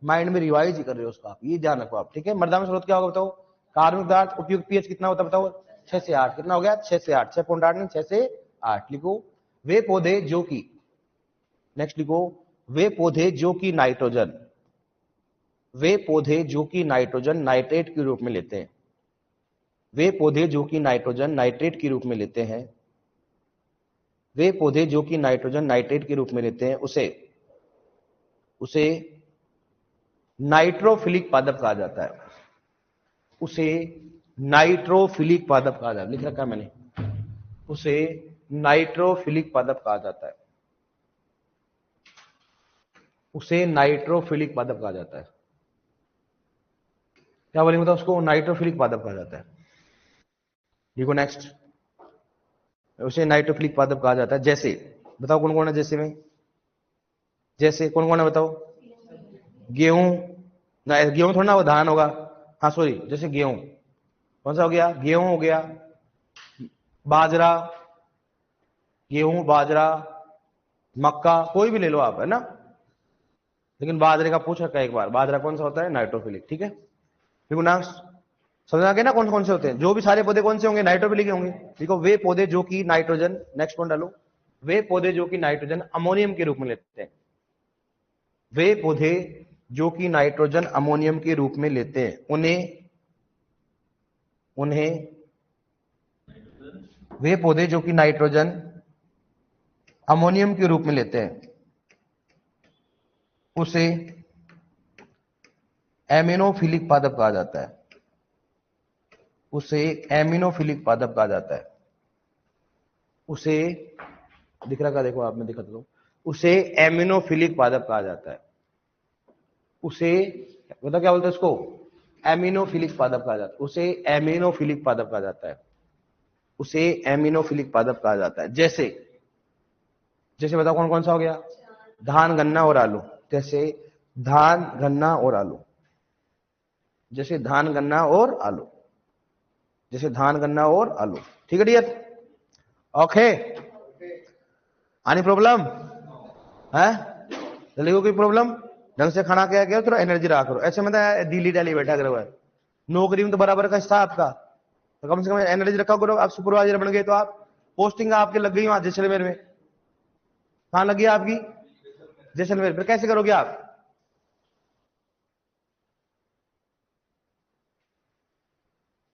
Speaker 1: माइंड में रिवाइज ही कर रहे हो उसको आप। ये ध्यान रखो आप। ठीक है, मृदा में स्रोत क्या होगा बताओ? कार्बनिक पदार्थ। उपयुक्त पीएच कितना होता है बताओ? 6 से 8। कितना हो गया? 6 से 8। 6.8 नहीं 6 से 8। लिखो वे पौधे जो कि, नेक्स्ट लिखो वे पौधे जो कि नाइट्रोजन, वे पौधे जो कि नाइट्रोजन नाइट्रेट के रूप में लेते हैं। वे पौधे जो कि नाइट्रोजन नाइट्रेट के रूप में लेते हैं। वे पौधे जो कि नाइट्रोजन नाइट्रेट के रूप में लेते हैं उसे उसे नाइट्रोफिलिक पादप कहा जाता है। उसे नाइट्रोफिलिक पादप कहा जाता है। लिख रखा है मैंने। उसे नाइट्रोफिलिक पादप कहा जाता है। उसे नाइट्रोफिलिक पादप कहा जाता है। क्या बोलेंगे बताओ? उसको नाइट्रोफिलिक पादप कहा जाता है। देखो नेक्स्ट। उसे नाइट्रोफिलिक पादप कहा जाता है। जैसे बताओ कौन कौन है जैसे में? जैसे कौन कौन है बताओ? गेहूं, गेहूं थोड़ा ना, वो धान होगा। हाँ सॉरी, जैसे गेहूं कौन सा हो गया? गेहूं हो गया, बाजरा, गेहूं बाजरा मक्का, कोई भी ले लो आप, है ना। लेकिन बाजरे का पूछ रखा है एक बार, बाजरा कौन सा होता है? नाइट्रोफिलिक। ठीक है, देखो नेक्स्ट। समझ आ गया ना कौन से होते हैं? जो भी सारे पौधे कौन से होंगे? नाइट्रोफिलिक होंगे। देखो वे पौधे जो कि नाइट्रोजन, नेक्स्ट पॉइंट डालो, वे पौधे जो कि नाइट्रोजन अमोनियम के रूप में लेते हैं। वे पौधे जो कि नाइट्रोजन अमोनियम के रूप में लेते हैं उन्हें वे पौधे जो कि नाइट्रोजन अमोनियम के रूप में लेते हैं उसे एमिनोफिलिक पादप कहा जाता है। उसे एमिनोफिलिक पादप कहा जाता है। उसे दिख रहा का देखो आप, मैं दिखा दो। उसे एमिनोफिलिक पादप कहा जाता है। उसे मतलब क्या बोलते हैं उसको? एमिनोफिलिक पादप कहा जाता है। उसे एमिनोफिलिक पादप कहा जाता है। उसे एमिनोफिलिक पादप कहा जाता है। जैसे जैसे बताओ कौन कौन सा हो गया? धान गन्ना और आलू। जैसे धान गन्ना और आलू। जैसे धान गन्ना और आलू। जैसे धान गन्ना और आलू। ठीक है डियर? ओके, आनी प्रॉब्लम है? चलिए कोई प्रॉब्लम? ढंग से खाना क्या क्या, थोड़ा एनर्जी रहा करो। ऐसे मतलब दिल्ली डाली बैठा करो। नौकरी में तो बराबर का हिस्सा आपका, तो कम से कम एनर्जी रखा करो। आप सुपरवाइजर बन गए तो आप पोस्टिंग आपके लग गई वहां जैसलमेर में, कहां लगी आपकी? जैसलमेर। फिर कैसे करोगे आप?